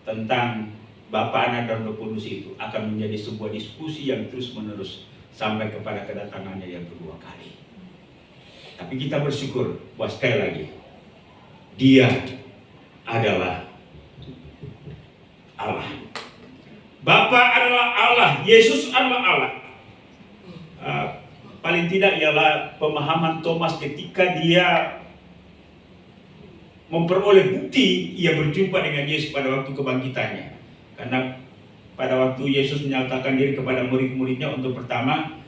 tentang Bapa, Anak, dan Roh Kudus itu akan menjadi sebuah diskusi yang terus-menerus sampai kepada kedatangannya yang kedua kali. Tapi kita bersyukur bahwa sekali lagi Dia adalah Allah. Bapa adalah Allah, Yesus adalah Allah. Paling tidak ialah pemahaman Thomas ketika dia memperoleh bukti ia berjumpa dengan Yesus pada waktu kebangkitannya. Karena pada waktu Yesus menyatakan diri kepada murid-muridnya untuk pertama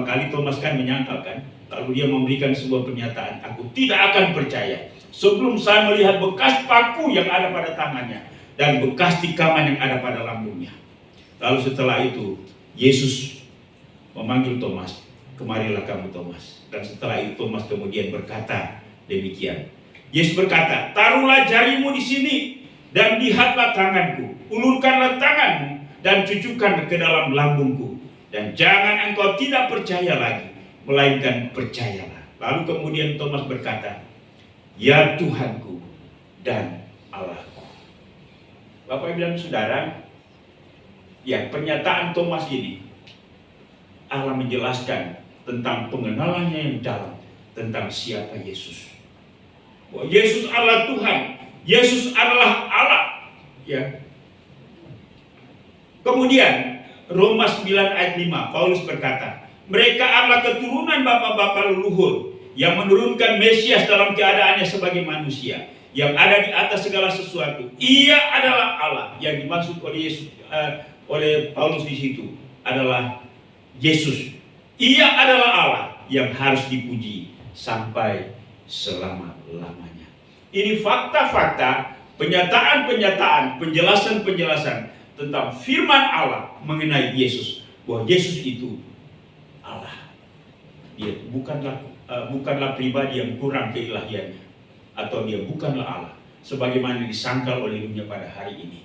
kali Thomas kan menyangkalkan. Lalu dia memberikan sebuah pernyataan, aku tidak akan percaya sebelum saya melihat bekas paku yang ada pada tangannya dan bekas tikaman yang ada pada lambungnya. Lalu setelah itu Yesus memanggil Thomas, kemarilah kamu Thomas. Dan setelah itu Thomas kemudian berkata demikian. Yesus berkata, taruhlah jarimu di sini dan lihatlah tanganku, ulurkanlah tanganmu dan cucukkan ke dalam lambungku, dan jangan engkau tidak percaya lagi, melainkan percayalah. Lalu kemudian Thomas berkata, ya Tuhanku dan Allahku. Bapak Ibu dan Saudara, ya pernyataan Thomas ini Allah menjelaskan tentang pengenalannya yang dalam tentang siapa Yesus. Bahwa Yesus adalah Tuhan, Yesus adalah Allah. Ya. Kemudian Roma 9 ayat 5, Paulus berkata, mereka adalah keturunan bapak-bapak leluhur yang menurunkan Mesias dalam keadaannya sebagai manusia yang ada di atas segala sesuatu. Ia adalah Allah. Yang dimaksud oleh Yesus, oleh Paulus di situ adalah Yesus. Ia adalah Allah yang harus dipuji sampai selama-lamanya. Ini fakta-fakta, pernyataan-pernyataan, penjelasan-penjelasan tentang firman Allah mengenai Yesus, bahwa Yesus itu Allah. Dia bukanlah pribadi yang kurang keilahiannya, atau dia bukanlah Allah sebagaimana disangkal oleh dunia pada hari ini.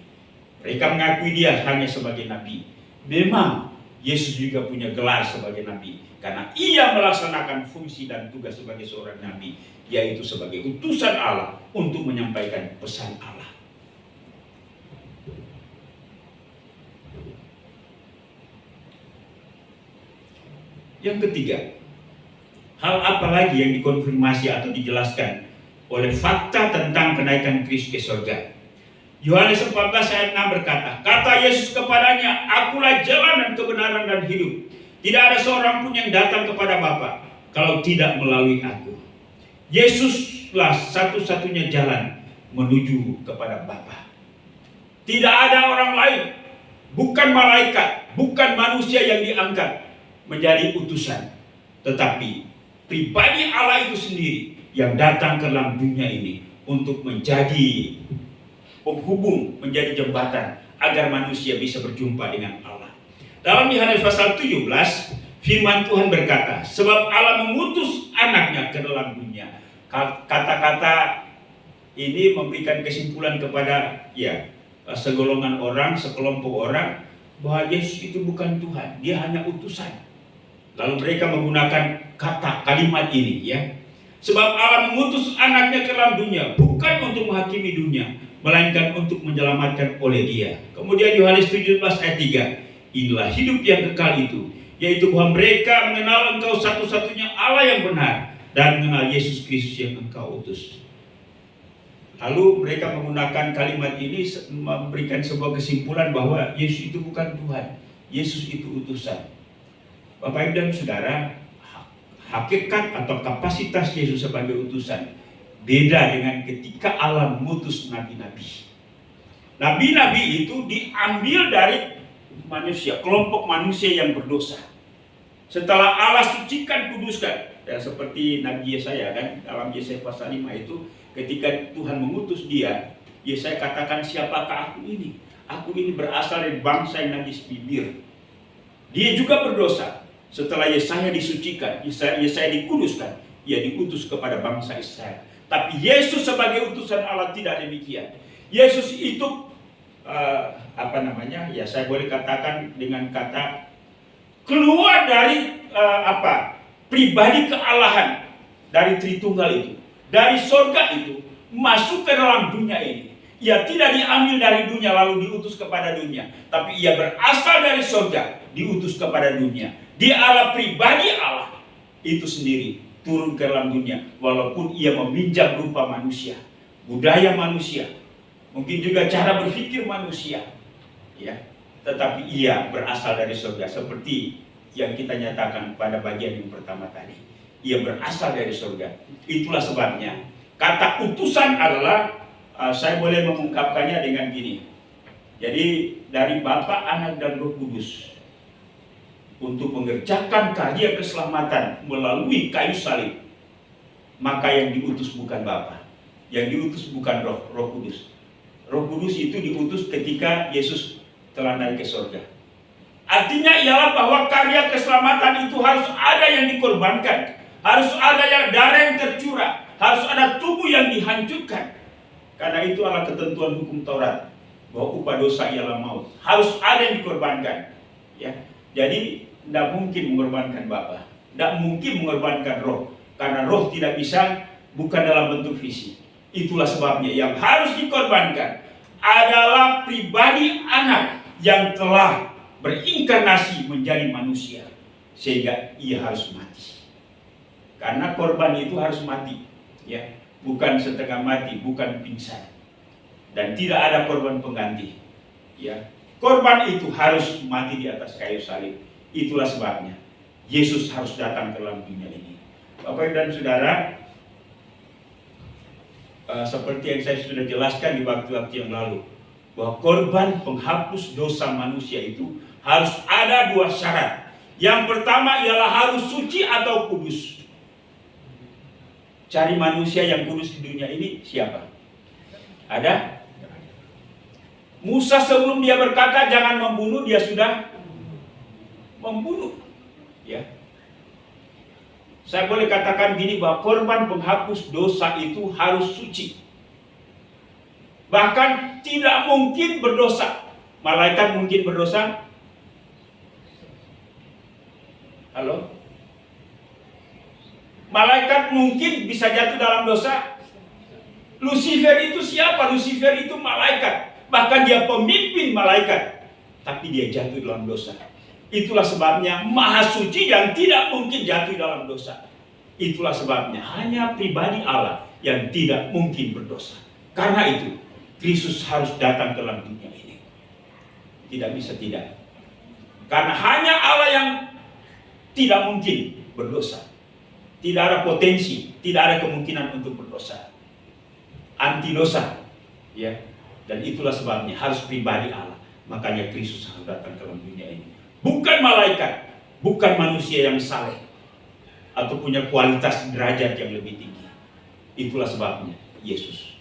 Mereka mengakui dia hanya sebagai nabi. Memang Yesus juga punya gelar sebagai nabi karena ia melaksanakan fungsi dan tugas sebagai seorang nabi, yaitu sebagai utusan Allah untuk menyampaikan pesan Allah. Yang ketiga, hal apa lagi yang dikonfirmasi atau dijelaskan oleh fakta tentang kenaikan Kristus ke surga? Yohanes 14 ayat 6 berkata, kata Yesus kepadanya, akulah jalan dan kebenaran dan hidup. Tidak ada seorang pun yang datang kepada Bapa kalau tidak melalui aku. Yesuslah satu-satunya jalan menuju kepada Bapa. Tidak ada orang lain, bukan malaikat, bukan manusia yang diangkat menjadi utusan, tetapi pribadi Allah itu sendiri yang datang ke dalam dunia ini untuk menjadi penghubung, menjadi jembatan agar manusia bisa berjumpa dengan Allah. Dalam Yohanes pasal 17, firman Tuhan berkata, sebab Allah mengutus anaknya ke dalam dunia. Kata-kata ini memberikan kesimpulan kepada segolongan orang, sekelompok orang, bahwa Yesus itu bukan Tuhan, dia hanya utusan. Lalu mereka menggunakan kalimat ini, sebab Allah mengutus anaknya ke dalam dunia bukan untuk menghakimi dunia, melainkan untuk menyelamatkan oleh dia. Kemudian Yohanes 17 ayat 3, inilah hidup yang kekal itu, yaitu bahwa mereka mengenal engkau satu-satunya Allah yang benar dan mengenal Yesus Kristus yang engkau utus. Lalu mereka menggunakan kalimat ini memberikan sebuah kesimpulan bahwa Yesus itu bukan Tuhan, Yesus itu utusan. Bapak Ibu dan Saudara, hakikat atau kapasitas Yesus sebagai utusan beda dengan ketika Allah mengutus nabi-nabi. Nabi-nabi itu diambil dari manusia, kelompok manusia yang berdosa. Setelah Allah sucikan, kuduskan, dan seperti Nabi Yesaya kan, dalam Yesaya pasal 5 itu, ketika Tuhan mengutus dia, Yesaya katakan, siapakah aku ini? Aku ini berasal dari bangsa yang najis bibir. Dia juga berdosa. Setelah Yesaya disucikan, Yesaya dikuduskan, ia diutus kepada bangsa Israel. Tapi Yesus sebagai utusan Allah tidak demikian. Yesus itu saya boleh katakan dengan kata keluar dari pribadi kealahan dari Tritunggal itu, dari sorga itu masuk ke dalam dunia ini. Ia tidak diambil dari dunia lalu diutus kepada dunia, tapi ia berasal dari sorga diutus kepada dunia. Dia Allah, pribadi Allah itu sendiri turun ke dalam dunia, walaupun ia meminjam rupa manusia, budaya manusia, mungkin juga cara berpikir manusia, tetapi ia berasal dari surga, seperti yang kita nyatakan pada bagian yang pertama tadi. Ia berasal dari surga. Itulah sebabnya kata utusan adalah, saya boleh mengungkapkannya dengan gini. Jadi dari Bapa, Anak dan Roh Kudus untuk mengerjakan karya keselamatan melalui kayu salib, maka yang diutus bukan Bapa, yang diutus bukan Roh Kudus. Roh Kudus itu diutus ketika Yesus telah naik ke surga. Artinya ialah bahwa karya keselamatan itu harus ada yang dikorbankan, harus ada yang darah yang tercurah, harus ada tubuh yang dihancurkan. Karena itu adalah ketentuan hukum Taurat, bahwa upah dosa ialah maut. Harus ada yang dikorbankan. Jadi tidak mungkin mengorbankan Bapa, tidak mungkin mengorbankan Roh, karena Roh tidak bisa, bukan dalam bentuk fisik. Itulah sebabnya yang harus dikorbankan adalah pribadi Anak yang telah berinkarnasi menjadi manusia, sehingga ia harus mati. Karena korban itu harus mati, bukan setengah mati, bukan pingsan, dan tidak ada korban pengganti. Korban itu harus mati di atas kayu salib. Itulah sebabnya Yesus harus datang ke dalam dunia ini. Bapak dan Saudara, seperti yang saya sudah jelaskan di waktu-waktu yang lalu, bahwa korban penghapus dosa manusia itu harus ada dua syarat. Yang pertama ialah harus suci atau kudus. Cari manusia yang kudus di dunia ini siapa? Ada? Musa sebelum dia berkata jangan membunuh, dia sudah membunuh. Saya boleh katakan gini, bahwa korban penghapus dosa itu harus suci. Bahkan tidak mungkin berdosa. Malaikat mungkin berdosa? Malaikat mungkin bisa jatuh dalam dosa. Lucifer itu siapa? Lucifer itu malaikat. Bahkan dia pemimpin malaikat. Tapi dia jatuh dalam dosa. Itulah sebabnya Maha Suci yang tidak mungkin jatuh dalam dosa. Itulah sebabnya hanya pribadi Allah yang tidak mungkin berdosa. Karena itu Kristus harus datang ke dalam dunia ini. Tidak bisa tidak. Karena hanya Allah yang tidak mungkin berdosa. Tidak ada potensi, tidak ada kemungkinan untuk berdosa. Anti dosa. Ya. Dan itulah sebabnya harus pribadi Allah. Makanya Kristus harus datang ke dalam dunia ini. Bukan malaikat, bukan manusia yang saleh atau punya kualitas derajat yang lebih tinggi. Itulah sebabnya Yesus.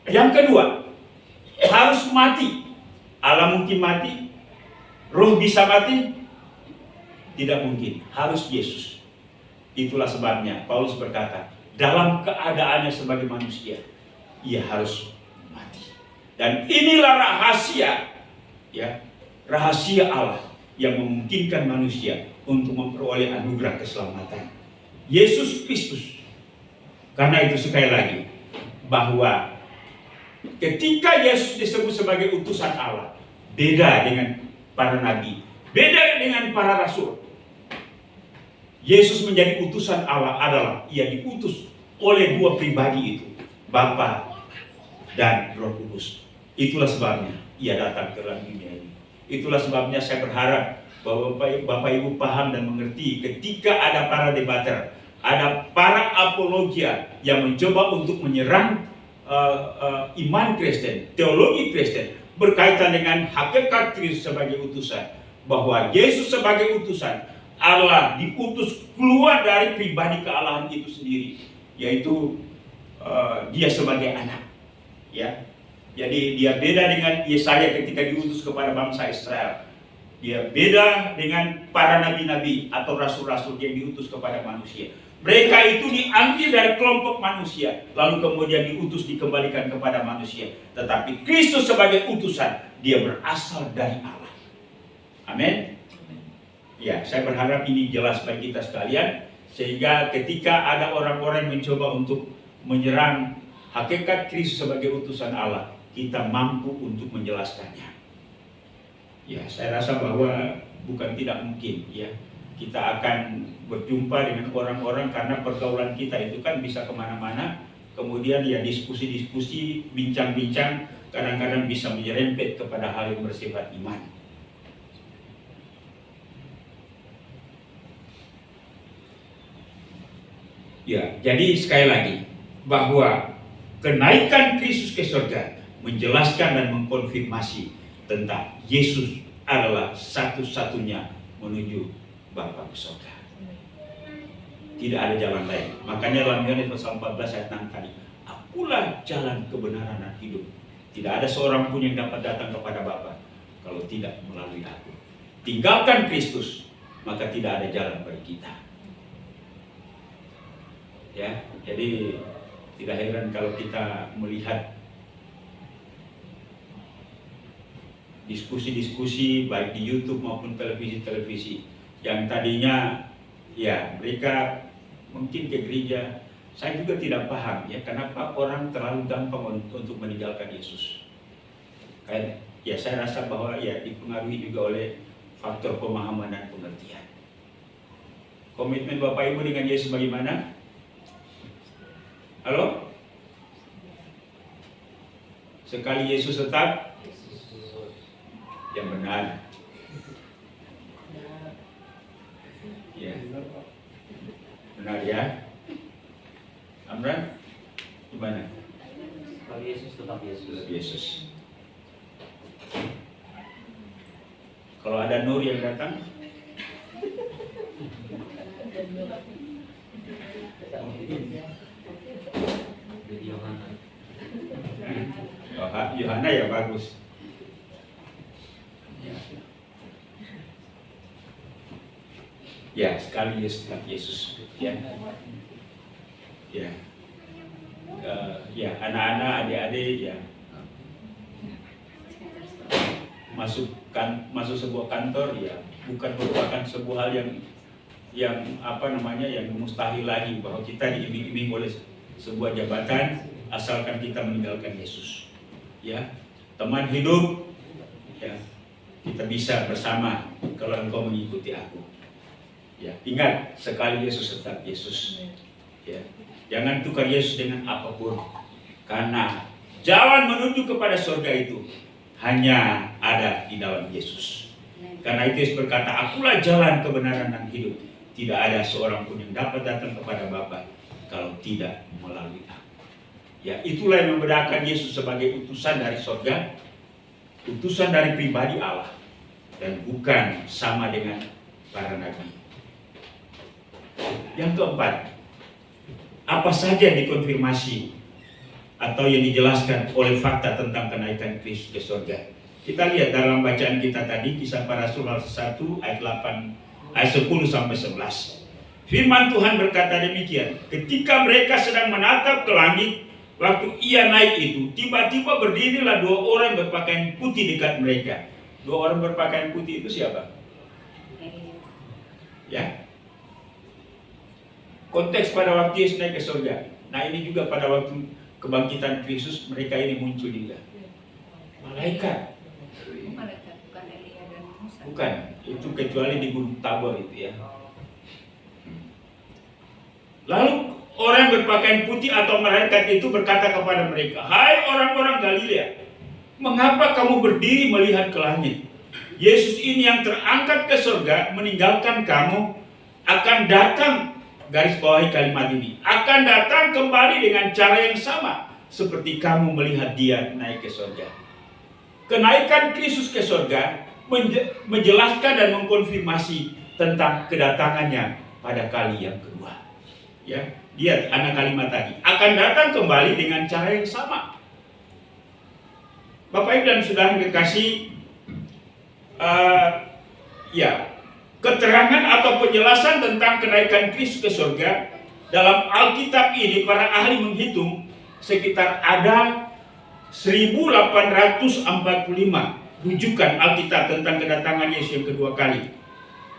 Yang kedua, harus mati. Allah mungkin mati, roh bisa mati? Tidak mungkin, harus Yesus. Itulah sebabnya Paulus berkata, dalam keadaannya sebagai manusia, ia harus mati. Dan inilah rahasia, ya, rahasia Allah yang memungkinkan manusia untuk memperoleh anugerah keselamatan. Yesus Kristus. Karena itu sekali lagi, bahwa ketika Yesus disebut sebagai utusan Allah, beda dengan para nabi, beda dengan para rasul. Yesus menjadi utusan Allah adalah ia diutus oleh dua pribadi itu, Bapa dan Roh Kudus. Itulah sebabnya ia datang ke dalam dunia ini. Itulah sebabnya saya berharap bahwa Bapak Ibu paham dan mengerti ketika ada para debater, ada para apologia yang mencoba untuk menyerang iman Kristen, teologi Kristen berkaitan dengan hakikat Kristus sebagai utusan, bahwa Yesus sebagai utusan Allah diutus keluar dari pribadi kealahan itu sendiri, yaitu dia sebagai anak, ya. Jadi dia beda dengan Yesaya ketika diutus kepada bangsa Israel. Dia beda dengan para nabi-nabi atau rasul-rasul yang diutus kepada manusia. Mereka itu diambil dari kelompok manusia, lalu kemudian diutus dikembalikan kepada manusia. Tetapi Kristus sebagai utusan, dia berasal dari Allah. Amin. Ya, saya berharap ini jelas bagi kita sekalian, sehingga ketika ada orang-orang yang mencoba untuk menyerang hakikat Kristus sebagai utusan Allah, kita mampu untuk menjelaskannya. Ya, saya rasa bahwa bukan tidak mungkin, ya, kita akan berjumpa dengan orang-orang karena pergaulan kita itu kan bisa kemana-mana. Kemudian ya diskusi-diskusi, bincang-bincang, kadang-kadang bisa menyerempet kepada hal yang bersifat iman. Ya, jadi sekali lagi bahwa kenaikan Kristus ke surga menjelaskan dan mengkonfirmasi tentang Yesus adalah satu-satunya menuju Bapa ke surga. Tidak ada jalan lain. Makanya dalam Yohanes pasal 14 ayat 6 tadi, akulah jalan kebenaran dan hidup. Tidak ada seorang pun yang dapat datang kepada Bapa kalau tidak melalui aku. Tinggalkan Kristus, maka tidak ada jalan bagi kita. Ya, jadi tidak heran kalau kita melihat diskusi-diskusi baik di YouTube maupun televisi-televisi yang tadinya ya mereka mungkin ke gereja. Saya juga tidak paham ya kenapa orang terlalu gampang untuk meninggalkan Yesus. Kayak ya saya rasa bahwa ya dipengaruhi juga oleh faktor pemahaman dan pengertian. Komitmen Bapak Ibu dengan Yesus bagaimana? Halo? Sekali Yesus tetap yang benar. Ya. Benar ya. Amran? Gimana? Kalau Yesus tetap Yesus. Yesus. Kalau ada Nur yang datang, Jadi Yohana. oh, Yohana ya bagus. Ya, sekali Yesus tetap Yesus. Ya. Ya. Ya, anak-anak, adik-adik ya. Masuk sebuah kantor ya bukan merupakan sebuah hal yang yang mustahil lagi, bahwa kita diiming-iming oleh sebuah jabatan asalkan kita meninggalkan Yesus. Ya, teman hidup, ya, kita bisa bersama kalau engkau mengikuti aku. Ya, ingat, sekali Yesus tetap Yesus. Ya, jangan tukar Yesus dengan apapun, karena jalan menuju kepada surga itu hanya ada di dalam Yesus. Karena itu Yesus berkata, akulah jalan, kebenaran, dan hidup. Tidak ada seorang pun yang dapat datang kepada Bapa kalau tidak melalui aku. Ya, itulah yang membedakan Yesus sebagai utusan dari surga, utusan dari pribadi Allah, dan bukan sama dengan para nabi. Yang keempat, apa saja yang dikonfirmasi atau yang dijelaskan oleh fakta tentang kenaikan Kristus ke surga? Kita lihat dalam bacaan kita tadi, Kisah Para Rasul 1 ayat 10 sampai 11. Firman Tuhan berkata demikian, ketika mereka sedang menatap ke langit, waktu ia naik itu, tiba-tiba berdirilah dua orang berpakaian putih dekat mereka. Dua orang berpakaian putih itu siapa? Ya, konteks pada waktu Yesus naik ke surga. Nah, ini juga pada waktu kebangkitan Kristus, mereka ini muncul juga. Malaikat. Bukan Elia dan Musa. Bukan, itu kecuali di Gunung Tabor itu ya. Lalu orang yang berpakaian putih atau malaikat itu berkata kepada mereka, hai orang-orang Galilea, mengapa kamu berdiri melihat ke langit? Yesus ini yang terangkat ke surga meninggalkan kamu akan datang, garis bawahi kalimat ini, akan datang kembali dengan cara yang sama seperti kamu melihat dia naik ke surga. Kenaikan Kristus ke surga menjelaskan dan mengkonfirmasi tentang kedatangannya pada kali yang kedua. Ya, lihat anak kalimat tadi, akan datang kembali dengan cara yang sama. Bapak Ibu dan Saudara yang kekasih, keterangan atau penjelasan tentang kenaikan Kristus ke surga dalam Alkitab ini, para ahli menghitung sekitar ada 1845 rujukan Alkitab tentang kedatangan Yesus yang kedua kali.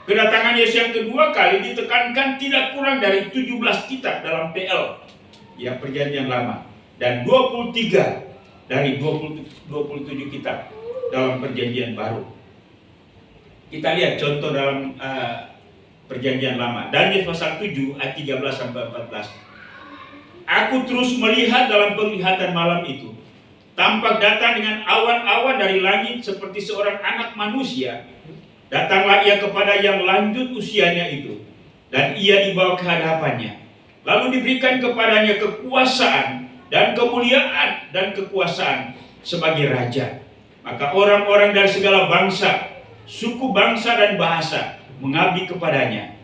Kedatangan Yesus yang kedua kali ditekankan tidak kurang dari 17 kitab dalam PL, ya, Perjanjian Lama, dan 23 dari 27 kitab dalam Perjanjian Baru. Kita lihat contoh dalam Perjanjian Lama, Daniel pasal 7 ayat 13 sampai 14. Aku terus melihat dalam penglihatan malam itu, tampak datang dengan awan-awan dari langit seperti seorang anak manusia. Datanglah ia kepada yang lanjut usianya itu, dan ia dibawa ke hadapannya. Lalu diberikan kepadanya kekuasaan dan kemuliaan dan kekuasaan sebagai raja. Maka orang-orang dari segala bangsa, suku, bangsa, dan bahasa mengabdi kepadanya.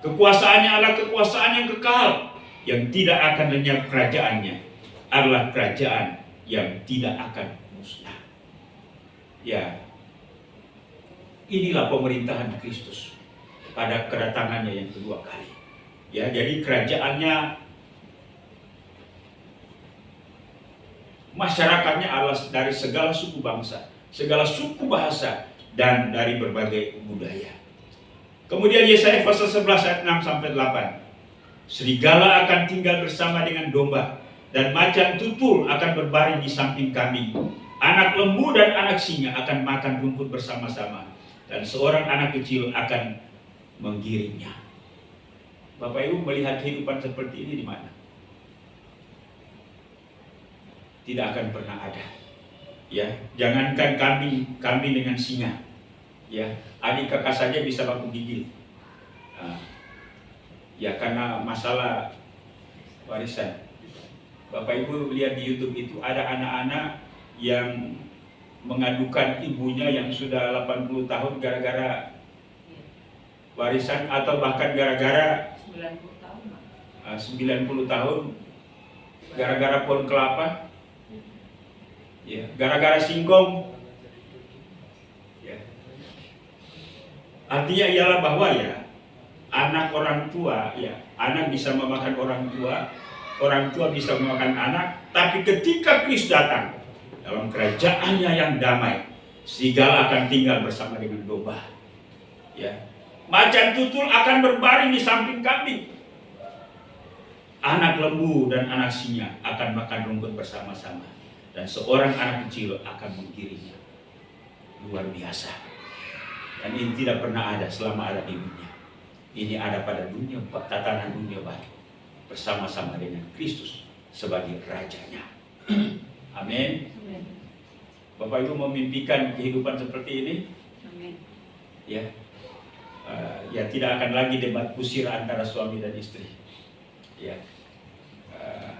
Kekuasaannya adalah kekuasaan yang kekal, yang tidak akan lenyap. Kerajaannya adalah kerajaan yang tidak akan musnah. Ya, inilah pemerintahan Kristus pada kedatangannya yang kedua kali. Ya, jadi kerajaannya, masyarakatnya adalah dari segala suku bangsa, segala suku bahasa, dan dari berbagai budaya. Kemudian Yesaya pasal 11 ayat 6 sampai 8. Serigala akan tinggal bersama dengan domba, dan macan tutul akan berbaring di samping kambing. Anak lembu dan anak singa akan makan rumput bersama-sama, dan seorang anak kecil akan menggiringnya. Bapak Ibu melihat kehidupan seperti ini di mana? Tidak akan pernah ada. Ya, jangankan kambing dengan singa. Ya, adik kakak saja bisa baku gigit. Ya, karena masalah warisan. Bapak Ibu lihat di YouTube itu ada anak-anak yang mengadukan ibunya yang sudah 80 tahun gara-gara warisan, atau bahkan gara-gara 90 tahun gara-gara pohon kelapa, ya, gara-gara singkong. Ya. Artinya ialah bahwa ya, anak orang tua, ya, anak bisa memakan orang tua bisa memakan anak, tapi ketika Kristus datang dalam kerajaannya yang damai, serigala akan tinggal bersama dengan domba. Ya, Macan tutul akan berbaring di samping kambing. Anak lembu dan anak singa akan makan rumput bersama-sama. Dan seorang anak kecil akan menggiringnya. Luar biasa. Dan ini tidak pernah ada selama ada di dunia. Ini ada pada dunia, tatanan dunia baru. Bersama-sama dengan Kristus sebagai rajanya. Amin. Bapak Ibu memimpikan kehidupan seperti ini? Amin. Ya. Ya tidak akan lagi debat kusir antara suami dan istri. Ya.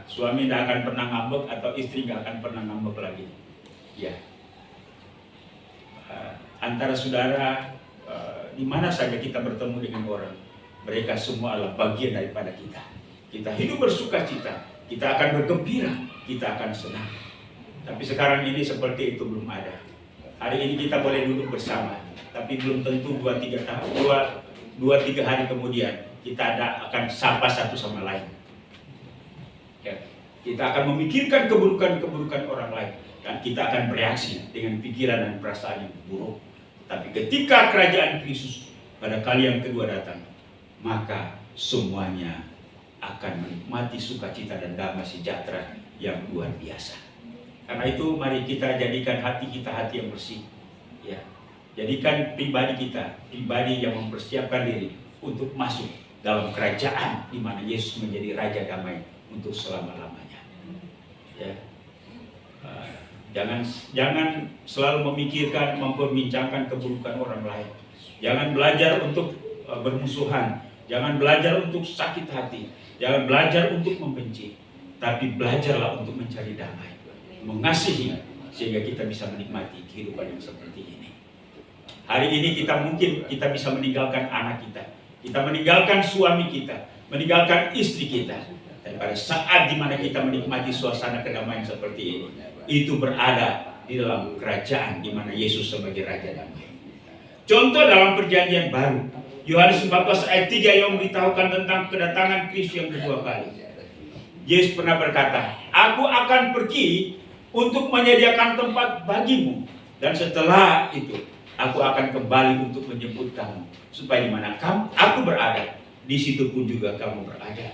Suami tidak akan pernah ngambek atau istri tidak akan pernah ngambek lagi. Ya. Antara saudara, di mana saja kita bertemu dengan orang, mereka semua adalah bagian daripada kita. Kita hidup bersukacita, kita akan bergembira, kita akan senang. Tapi sekarang ini seperti itu belum ada. Hari ini kita boleh duduk bersama, tapi belum tentu 2-3 hari kemudian kita akan sapa satu sama lain. Ya, kita akan memikirkan keburukan-keburukan orang lain, dan kita akan bereaksi dengan pikiran dan perasaan yang buruk. Tapi ketika kerajaan Kristus pada kali yang kedua datang, maka semuanya akan menikmati sukacita dan damai sejahtera yang luar biasa. Karena itu mari kita jadikan hati kita hati yang bersih. Ya, jadikan pribadi kita pribadi yang mempersiapkan diri untuk masuk dalam kerajaan di mana Yesus menjadi Raja damai untuk selama-lamanya. Ya. Jangan selalu memikirkan, memperbincangkan keburukan orang lain. Jangan belajar untuk bermusuhan. Jangan belajar untuk sakit hati. Jangan belajar untuk membenci. Tapi belajarlah untuk mencari damai, mengasihi, sehingga kita bisa menikmati kehidupan yang seperti ini. Hari ini mungkin kita bisa meninggalkan anak kita. Kita meninggalkan suami kita. Meninggalkan istri kita. Dan pada saat dimana kita menikmati suasana kedamaian seperti ini, itu berada di dalam kerajaan di mana Yesus sebagai Raja damai. Contoh dalam perjanjian baru, Yohanes 14 ayat 3 yang memberitahukan tentang kedatangan Kristus yang kedua kali. Yesus pernah berkata, "Aku akan pergi untuk menyediakan tempat bagimu, dan setelah itu aku akan kembali untuk menjemput kamu, supaya di mana aku berada, di situ pun juga kamu berada."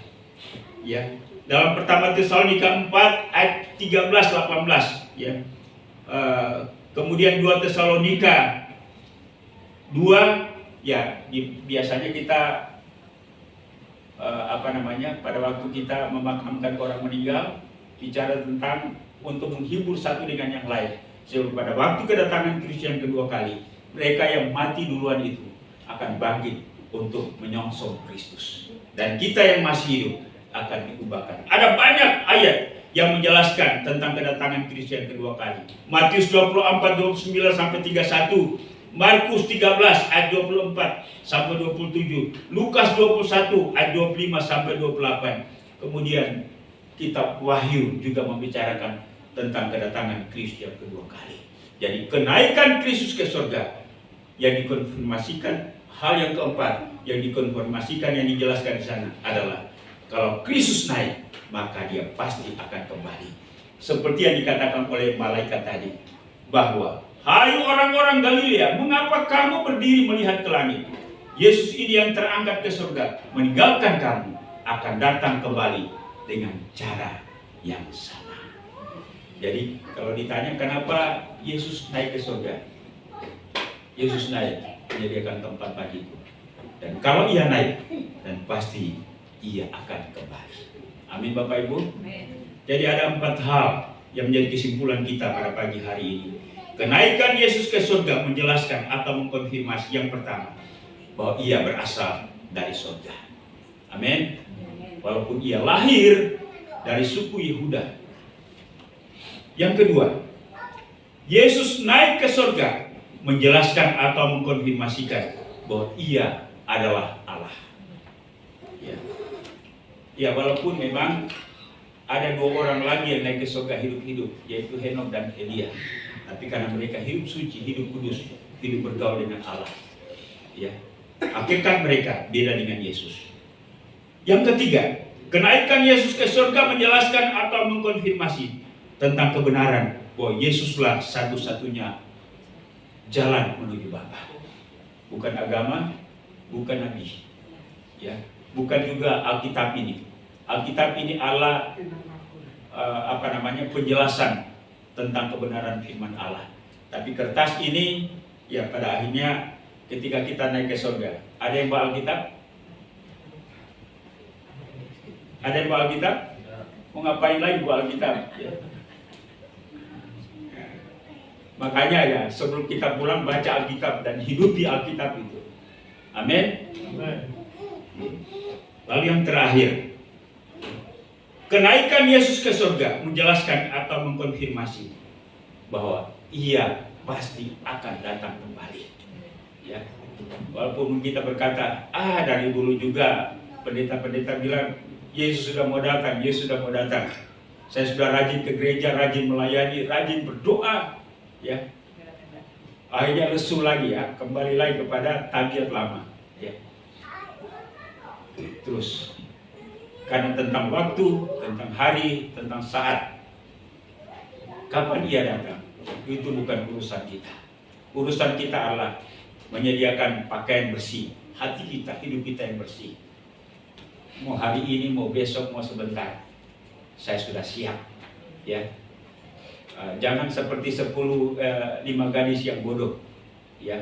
Ya, dalam pertama Tesalonika 4 ayat 13-18, ya. Kemudian 2 Tesalonika 2, ya, biasanya kita pada waktu kita memakamkan orang meninggal, bicara tentang untuk menghibur satu dengan yang lain. Sebab pada waktu kedatangan Kristus yang kedua kali, mereka yang mati duluan itu akan bangkit untuk menyongsong Kristus, dan kita yang masih hidup akan diubahkan. Ada banyak ayat yang menjelaskan tentang kedatangan Kristus yang kedua kali. Matius 24:29-31, Markus 13 ayat 24-27, Lukas 21 ayat 25-28. Kemudian kitab Wahyu juga membicarakan tentang kedatangan Kristus yang kedua kali. Jadi kenaikan Kristus ke surga yang dikonfirmasikan, hal yang keempat yang dikonfirmasikan, yang dijelaskan di sana adalah kalau Kristus naik, maka dia pasti akan kembali. Seperti yang dikatakan oleh malaikat tadi, bahwa hai orang-orang Galilea, mengapa kamu berdiri melihat ke langit? Yesus ini yang terangkat ke surga, meninggalkan kamu, akan datang kembali dengan cara yang sama. Jadi kalau ditanya kenapa Yesus naik ke surga, Yesus naik menyediakan tempat bagiku. Dan kalau ia naik, dan pasti ia akan kembali. Amin Bapak Ibu. Jadi ada 4 hal yang menjadi kesimpulan kita pada pagi hari ini. Kenaikan Yesus ke surga menjelaskan atau mengkonfirmasi yang pertama, bahwa ia berasal dari surga. Amin. Walaupun ia lahir dari suku Yehuda. Yang kedua, Yesus naik ke surga menjelaskan atau mengkonfirmasikan bahwa ia adalah Allah. Ya, walaupun memang ada 2 orang lagi yang naik ke surga hidup-hidup, yaitu Henok dan Elia. Tapi karena mereka hidup suci, hidup kudus, hidup bergaul dengan Allah, ya, hakikat mereka beda dengan Yesus. Yang ketiga, kenaikan Yesus ke surga menjelaskan atau mengkonfirmasi tentang kebenaran bahwa Yesuslah satu-satunya jalan menuju Bapa. Bukan agama, bukan nabi. Ya, bukan juga Alkitab ini. Alkitab ini Allah penjelasan tentang kebenaran firman Allah. Tapi kertas ini ya pada akhirnya ketika kita naik ke surga, ada yang bawa Alkitab? Ada yang bawa Alkitab? Mau ngapain lagi bawa Alkitab? Ya. Makanya ya sebelum kita pulang baca Alkitab dan hidupi Alkitab itu. Amin. Lalu yang terakhir, kenaikan Yesus ke surga menjelaskan atau mengkonfirmasi bahwa ia pasti akan datang kembali. Ya. Walaupun kita berkata, dari dulu juga pendeta-pendeta bilang Yesus sudah mau datang, Yesus sudah mau datang. Saya sudah rajin ke gereja, rajin melayani, rajin berdoa, ya. Akhirnya lesu lagi ya, kembali lagi kepada tabiat lama, ya. Terus karena tentang waktu, tentang hari, tentang saat, kapan ia datang, itu bukan urusan kita. Urusan kita adalah menyediakan pakaian bersih, hati kita, hidup kita yang bersih. Mau hari ini, mau besok, mau sebentar, saya sudah siap, ya. Jangan seperti 5 gadis yang bodoh, ya.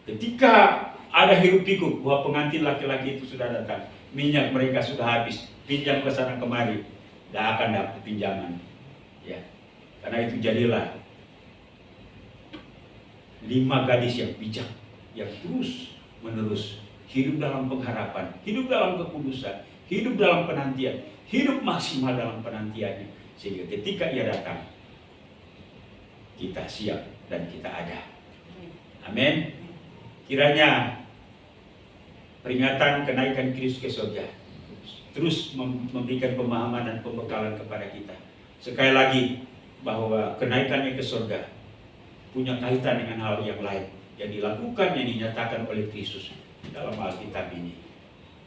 Ketika ada hiruk pikuk bahwa pengantin laki-laki itu sudah datang, minyak mereka sudah habis, pinjam ke sana kemari, tidak akan dapat pinjaman, ya. Karena itu jadilah 5 gadis yang bijak, yang terus menerus hidup dalam pengharapan, hidup dalam kekudusan, hidup dalam penantian, hidup maksimal dalam penantiannya, sehingga ketika ia datang, kita siap dan kita ada. Amin. Kiranya peringatan kenaikan Kristus ke surga terus memberikan pemahaman dan pembekalan kepada kita. Sekali lagi bahwa kenaikannya ke surga punya kaitan dengan hal yang lain yang dilakukan, yang dinyatakan oleh Kristus dalam Alkitab ini.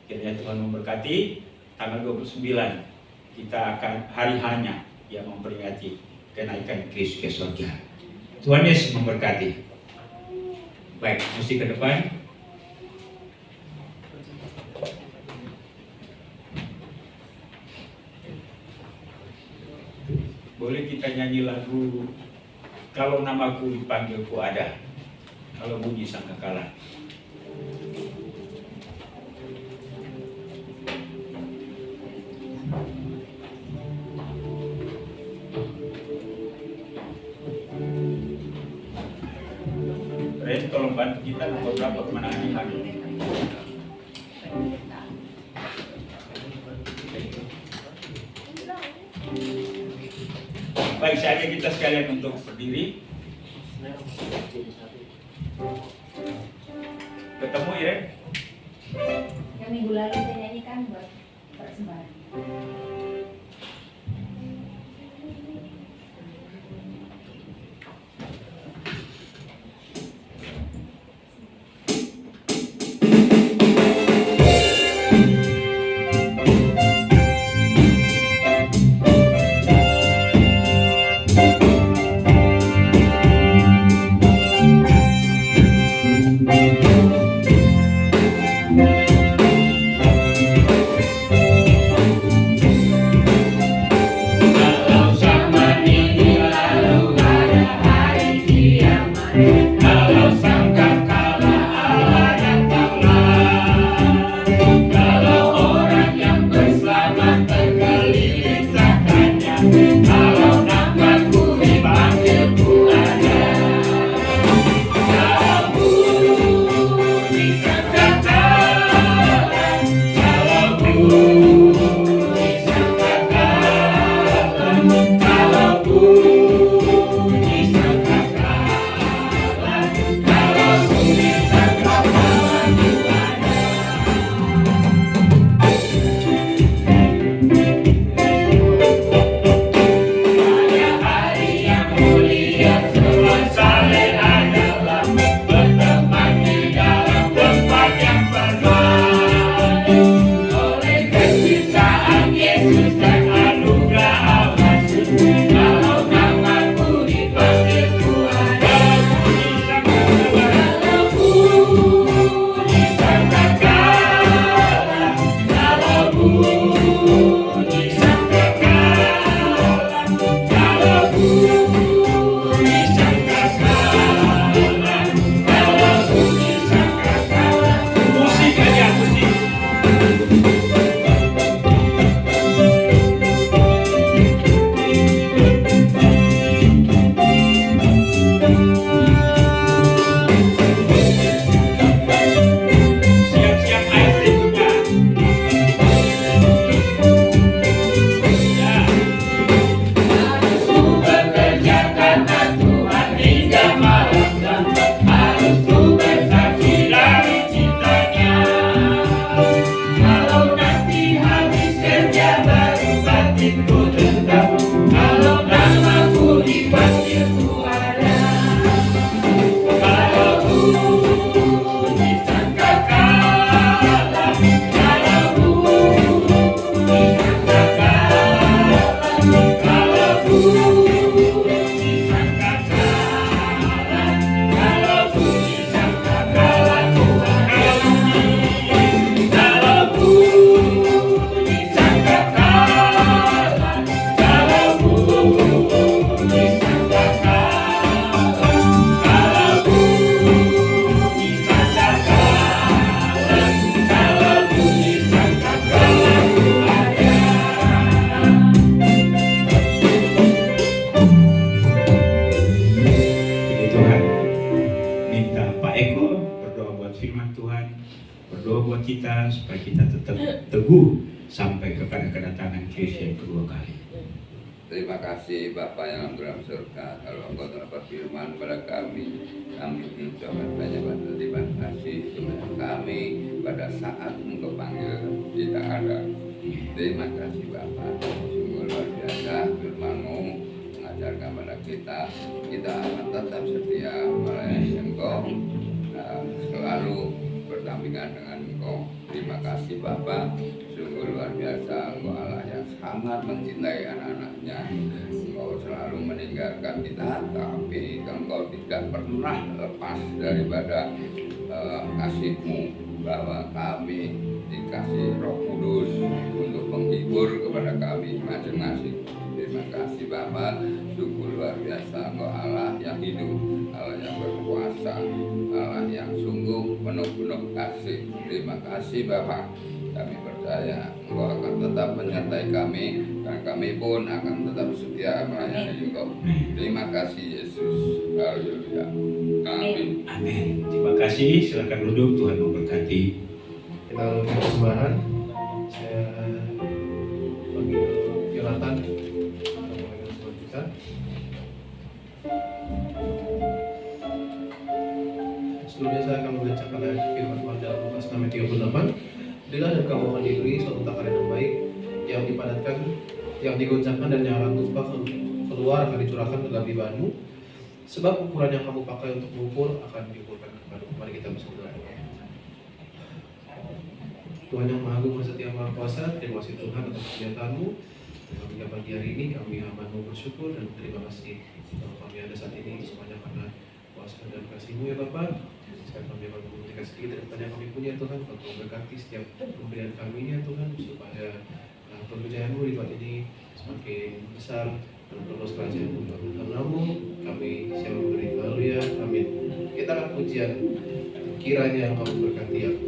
Kiranya Tuhan memberkati. Tanggal 29 kita akan hari hanya yang memperingati kenaikan Kristus ke surga. Tuhan Yesus memberkati. Baik, musik ke depan. Boleh kita nyanyi lagu Kalau Namaku Dipanggil Ku Ada, kalau bunyi sangkakala. Ren, tolong bantu kita nomor berapa kemenangan hari ini. Baik, saya ajak kita sekalian untuk berdiri. Ketemu ya? Yang minggu lalu saya nyanyikan buat persembahan. buat kita supaya kita tetap teguh sampai kepada kedatangan Kristus yang kedua kali. Terima kasih Bapa yang dalam surga, kalau Engkau telah berfirman kepada kami mengucapkan banyak terima kasih kepada kami pada saat Engkau panggil tidak ada. Terima kasih Bapa, sungguh luar biasa firman-Mu mengajarkan kepada kita akan tetap setia melayani Engkau dan selalu berdampingan dengan Engkau. Terima kasih Bapa, sungguh luar biasa Engkau Allah yang sangat mencintai anak-anaknya. Engkau selalu meninggalkan kita, tapi Engkau tidak pernah lepas daripada kasih-Mu, bahwa kami dikasih Roh Kudus untuk menghibur kepada kami masing-masing. Terima kasih Bapa, sungguh luar biasa Engkau Allah yang hidup, Allah yang berkuasa, Allah yang sungguh penuh kasih. Terima kasih Bapa, kami percaya Engkau akan tetap menyertai kami dan kami pun akan tetap setia melayani Engkau. Terima kasih Yesus. Haleluya. Amin. Amin. Terima kasih. Silakan duduk. Tuhan memberkati. Kita lakukan persembahan. Saya panggil Yonatan untuk memegang sebuah kita. Sebelumnya saya akan membacakan ayat firman Tuhan dalam Lukas 6:38. Dengar dan kamu akan diberi suatu takaran yang baik, yang dipadatkan, yang digoncangkan dan yang akan tumpah keluar akan dicurahkan ke dalam bibahanmu. Sebab ukuran yang kamu pakai untuk mengukur akan diukurkan kepadamu. Mari kita berdoa. Tuhan yang Maha Agung, Maha Setia, Maha Kuasa, terima kasih Tuhan atas kenyataanmu. Hingga pagi hari ini kami hamba-Mu bersyukur dan terima kasih bahwa kami ada saat ini semuanya karena kuasa dan kasih-Mu ya Bapa. Sekarang kami akan memberikan sedikit daripada yang kami punya Tuhan, untuk memberkati setiap pemberian kami ya Tuhan, supaya pekerjaan-Mu di tempat ini semakin besar dan terus kerajaan-Mu. Dalam nama-Mu kami siap memberi. Haleluya, amin. Kita akan pujian, kiranya Engkau memberkati aku.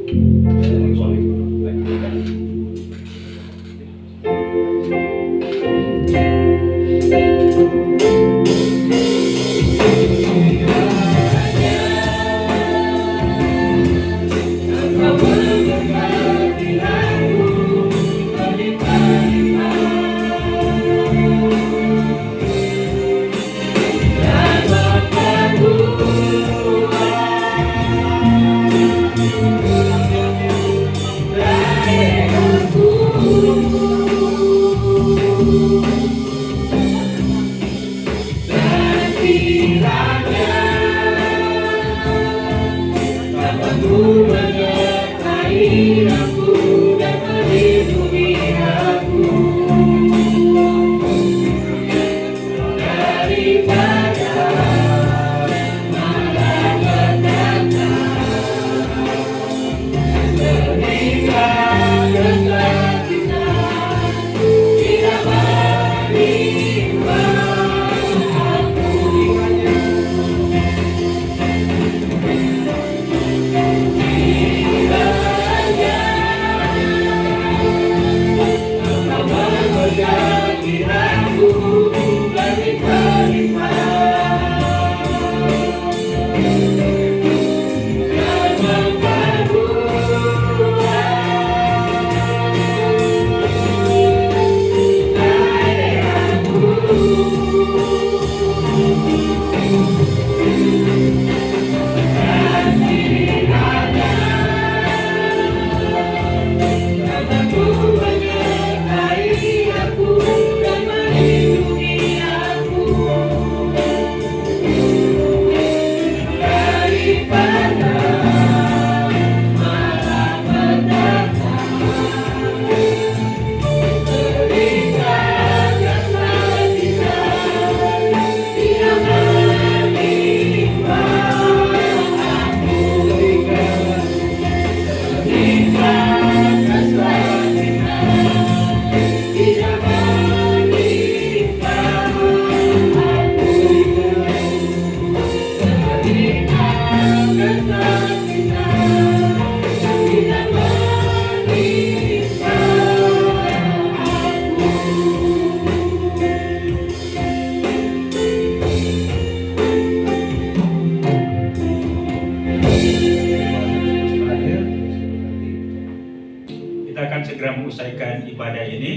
segera menyelesaikan ibadah ini,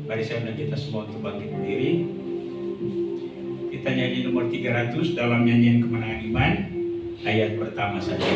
mari saya undang kita semua untuk bangkit berdiri. Kita nyanyi nomor 300 dalam nyanyian Kemenangan Iman, ayat pertama saja.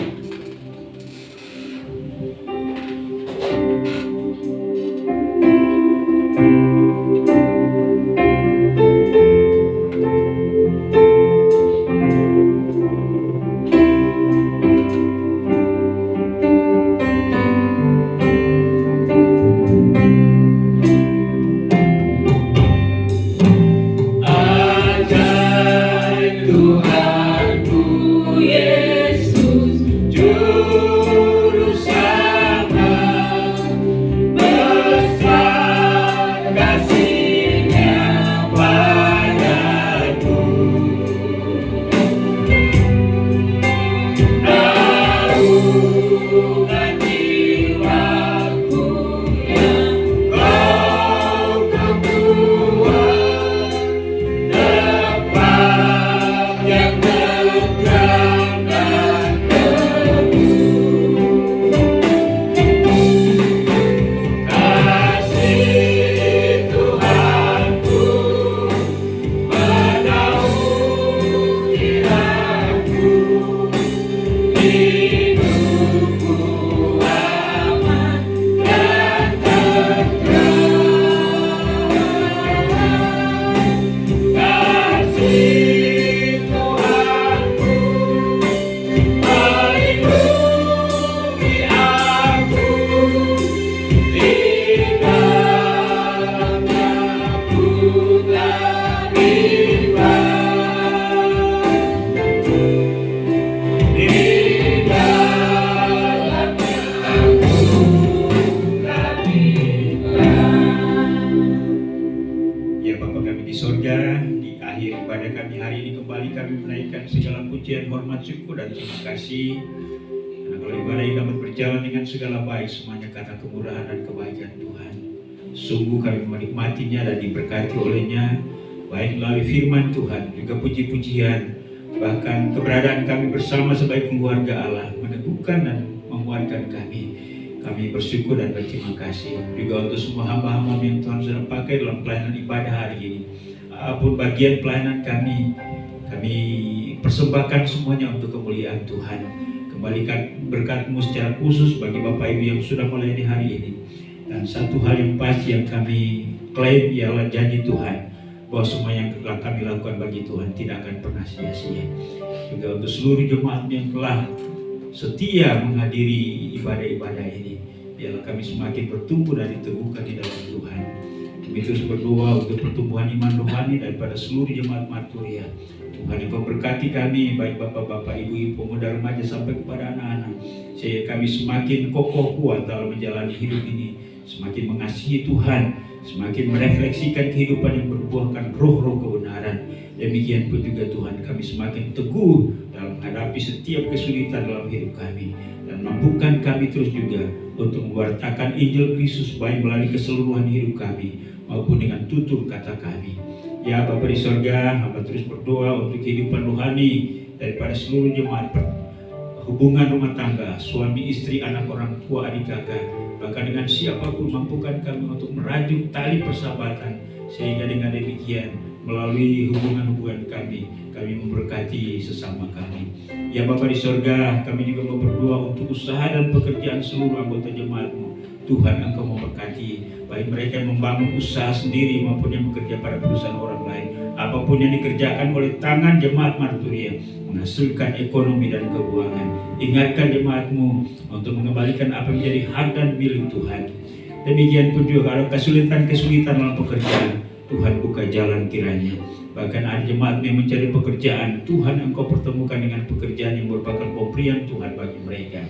Segala baik semuanya karena kemurahan dan kebaikan Tuhan. Sungguh kami menikmatinya dan diberkati olehnya, baik melalui firman Tuhan, juga puji-pujian, bahkan keberadaan kami bersama sebagai keluarga Allah meneguhkan dan menguatkan kami. Kami bersyukur dan berterima kasih juga untuk semua hamba-hamba yang Tuhan sudah pakai dalam pelayanan ibadah hari ini. Apapun bagian pelayanan kami persembahkan semuanya untuk kemuliaan Tuhan. Kembalikan berkat-Mu secara khusus bagi Bapak Ibu yang sudah melayani hari ini. Dan satu hal yang pasti yang kami klaim ialah janji Tuhan, bahwa semua yang telah kami lakukan bagi Tuhan tidak akan pernah sia-sia. Juga untuk seluruh jemaat yang telah setia menghadiri ibadah-ibadah ini, biarlah kami semakin bertumbuh dan diteguhkan di dalam Tuhan. Kami terus berdoa untuk pertumbuhan iman rohani daripada seluruh jemaat Marturia. Tuhan Engkau berkati kami, baik bapak-bapak, ibu-ibu, pemuda, remaja sampai kepada anak-anak, sehingga kami semakin kokoh kuat dalam menjalani hidup ini, semakin mengasihi Tuhan, semakin merefleksikan kehidupan yang berbuahkan roh-roh kebenaran. Demikian pun juga Tuhan, kami semakin teguh dalam menghadapi setiap kesulitan dalam hidup kami, dan mampukan kami terus juga untuk mewartakan Injil Kristus baik melalui keseluruhan hidup kami maupun dengan tutur kata kami. Ya Bapa di sorga, hamba terus berdoa untuk kehidupan rohani daripada seluruh jemaat, hubungan rumah tangga, suami istri, anak orang tua, adik kakak, bahkan dengan siapapun mampukan kami untuk merajut tali persahabatan, sehingga dengan demikian melalui hubungan-hubungan kami memberkati sesama kami. Ya Bapa di sorga, kami juga mau berdoa untuk usaha dan pekerjaan seluruh anggota jemaat-Mu. Tuhan Engkau memberkati, baik mereka yang membangun usaha sendiri maupun yang bekerja pada perusahaan orang lain. Apapun yang dikerjakan oleh tangan jemaat Marturia menghasilkan ekonomi dan keuangan. Ingatkan jemaat-Mu untuk mengembalikan apa yang menjadi hak dan milik Tuhan. Demikian pun juga kalau kesulitan-kesulitan dalam pekerjaan, Tuhan buka jalan kiranya. Bahkan ada jemaat yang mencari pekerjaan, Tuhan Engkau pertemukan dengan pekerjaan yang merupakan pemberian Tuhan bagi mereka.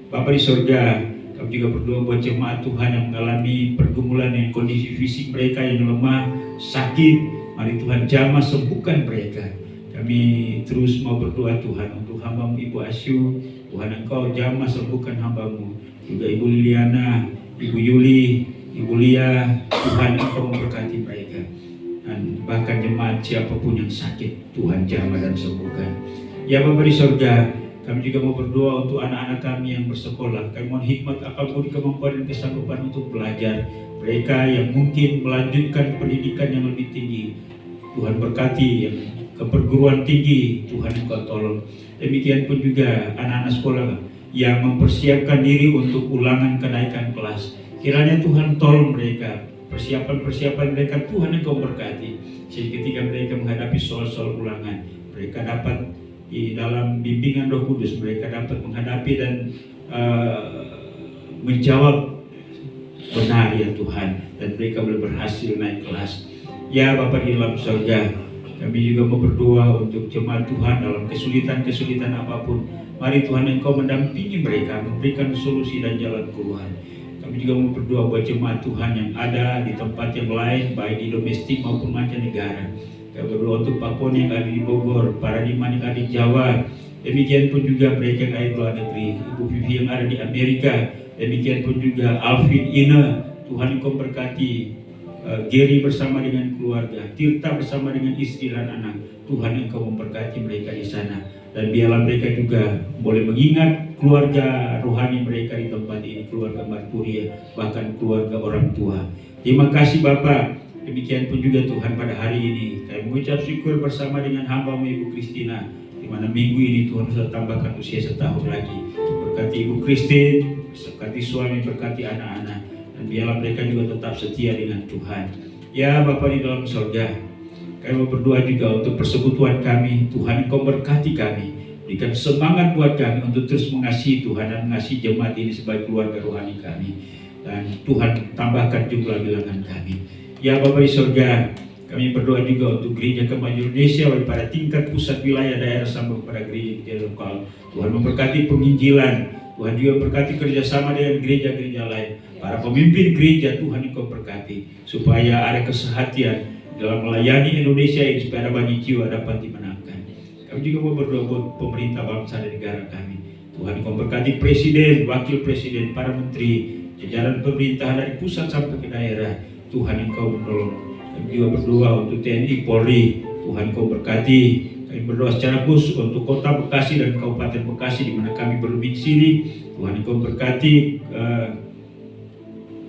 Bapa di surga, kami juga berdoa buat jemaat Tuhan yang mengalami pergumulan dengan kondisi fisik mereka yang lemah, sakit. Mari Tuhan jamah sembuhkan mereka. Kami terus mau berdoa Tuhan untuk hamba-Mu Ibu Asyu. Tuhan Engkau jamah sembuhkan hamba-Mu. Juga Ibu Liliana, Ibu Yuli, Ibu Lia. Tuhan Engkau memberkati mereka. Dan bahkan jemaat siapapun yang sakit, Tuhan jamah dan sembuhkan. Ya Bapa di surga, Kami juga mau berdoa untuk anak-anak kami yang bersekolah. Kami mohon hikmat, akal budi, kemampuan dan kesanggupan untuk belajar. Mereka yang mungkin melanjutkan pendidikan yang lebih tinggi, Tuhan berkati. Yang ke perguruan tinggi, Tuhan Engkau tolong. Demikian pun juga anak-anak sekolah yang mempersiapkan diri untuk ulangan kenaikan kelas. Kiranya Tuhan tolong mereka, persiapan-persiapan mereka Tuhan Engkau berkati. Sehingga ketika mereka menghadapi soal-soal ulangan, mereka dapat di dalam bimbingan Roh Kudus, mereka dapat menghadapi dan menjawab benar ya Tuhan, dan mereka boleh berhasil naik kelas. Ya Bapa di dalam surga, kami juga mau berdoa untuk jemaat Tuhan dalam kesulitan-kesulitan apapun. Mari Tuhan Engkau mendampingi mereka, memberikan solusi dan jalan keluar. Kami juga mau berdoa buat jemaat Tuhan yang ada di tempat yang lain, baik di domestik maupun mancanegara. Kami berdoa untuk Pak Poni yang ada di Bogor, para Diman yang ada di Jawa. Demikian pun juga mereka yang ada di luar negeri, Ibu Vivi yang ada di Amerika. Demikian pun juga Alvin, Ina, Tuhan Engkau berkati. Gary bersama dengan keluarga, Tirta bersama dengan istri dan anak. Tuhan Engkau memberkati mereka di sana. Dan biarlah mereka juga boleh mengingat keluarga rohani mereka di tempat ini, keluarga Marpuria, bahkan keluarga orang tua. Terima kasih Bapak. Demikian pun juga Tuhan pada hari ini kami mengucap syukur bersama dengan hamba-Mu Ibu Kristina, di mana minggu ini Tuhan sudah tambahkan usia setahun lagi. Berkati Ibu Kristin, berkati suami, berkati anak-anak, dan biarlah mereka juga tetap setia dengan Tuhan. Ya Bapa di dalam surga, kami mau berdoa juga untuk persekutuan kami. Tuhan Engkau berkati kami, berikan semangat buat kami untuk terus mengasihi Tuhan dan mengasihi jemaat ini sebagai keluarga rohani kami. Dan Tuhan tambahkan jumlah bilangan kami. Ya Bapa di surga, kami berdoa juga untuk Gereja Kemajuan Indonesia baik pada tingkat pusat, wilayah, daerah sampai kepada gereja lokal. Tuhan memberkati penginjilan, Tuhan juga berkati kerjasama dengan gereja-gereja lain. Para pemimpin gereja Tuhan Engkau berkati, supaya ada kesehatian dalam melayani Indonesia ini, supaya banyak jiwa dapat dimenangkan. Kami juga mau berdoa buat pemerintah bangsa dan negara kami. Tuhan Engkau berkati presiden, wakil presiden, para menteri, jajaran pemerintahan dari pusat sampai ke daerah. Tuhan Engkau menolong. Kami juga berdoa untuk TNI Polri, Tuhan Engkau berkati. Kami berdoa secara khusus untuk Kota Bekasi dan Kabupaten Bekasi di mana kami berdomisili. Tuhan Engkau berkati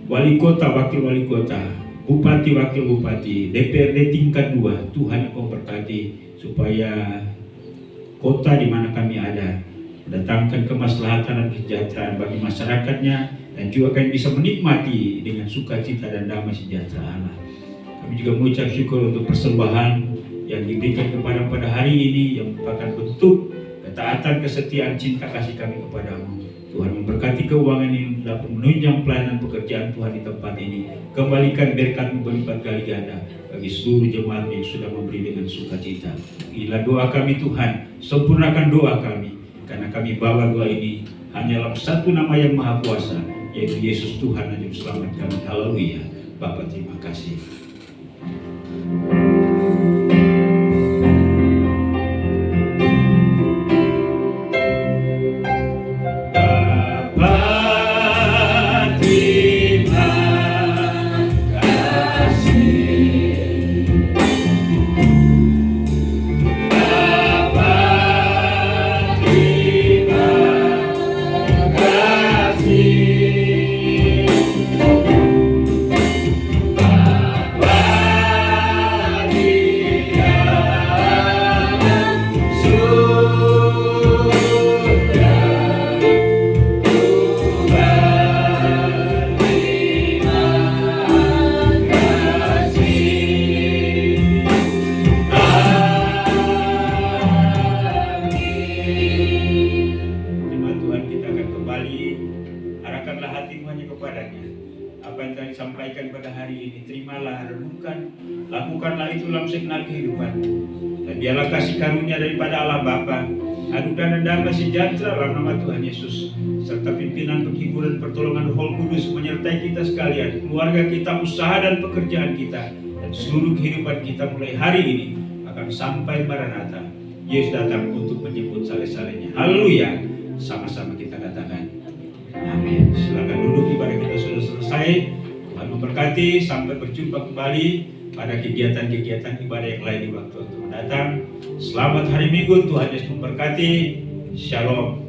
wali kota, wakil wali kota, bupati, wakil bupati, DPRD tingkat 2. Tuhan Engkau berkati supaya kota di mana kami ada mendatangkan kemaslahatan dan kesejahteraan bagi masyarakatnya, dan juga kami bisa menikmati dengan sukacita dan damai sejahtera Allah. Kami juga mengucap syukur untuk persembahan yang diberikan kepada pada hari ini, yang merupakan bentuk ketaatan, kesetiaan, cinta kasih kami kepadamu. Tuhan memberkati keuangan ini dapat menunjang pelayanan pekerjaan Tuhan di tempat ini. Kembalikan berkat-Mu berlipat kali ganda bagi seluruh jemaat yang sudah memberi dengan sukacita. Inilah doa kami Tuhan, sempurnakan doa kami, karena kami bawa doa ini hanya dalam satu nama yang maha kuasa, yaitu Yesus Tuhan dan Juru Selamat kami. Haleluya. Bapa terima kasih. Lakukanlah itu dalam segenap kehidupan. Dan biarlah kasih karunia daripada Allah Bapa, anugerah dan damai sejahtera dalam nama Tuhan Yesus, serta pimpinan, penghiburan, pertolongan Roh Kudus menyertai kita sekalian, keluarga kita, usaha dan pekerjaan kita, dan seluruh kehidupan kita mulai hari ini akan sampai Maranatha. Yesus datang untuk menjemput saleh-salehnya. Haleluya. Sama-sama kita katakan amin. Silakan duduk, ibadah kita sudah selesai. Tuhan memberkati, sampai berjumpa kembali pada kegiatan-kegiatan ibadah yang lain di waktu mendatang. Selamat hari Minggu, Tuhan Yesus memberkati. Shalom.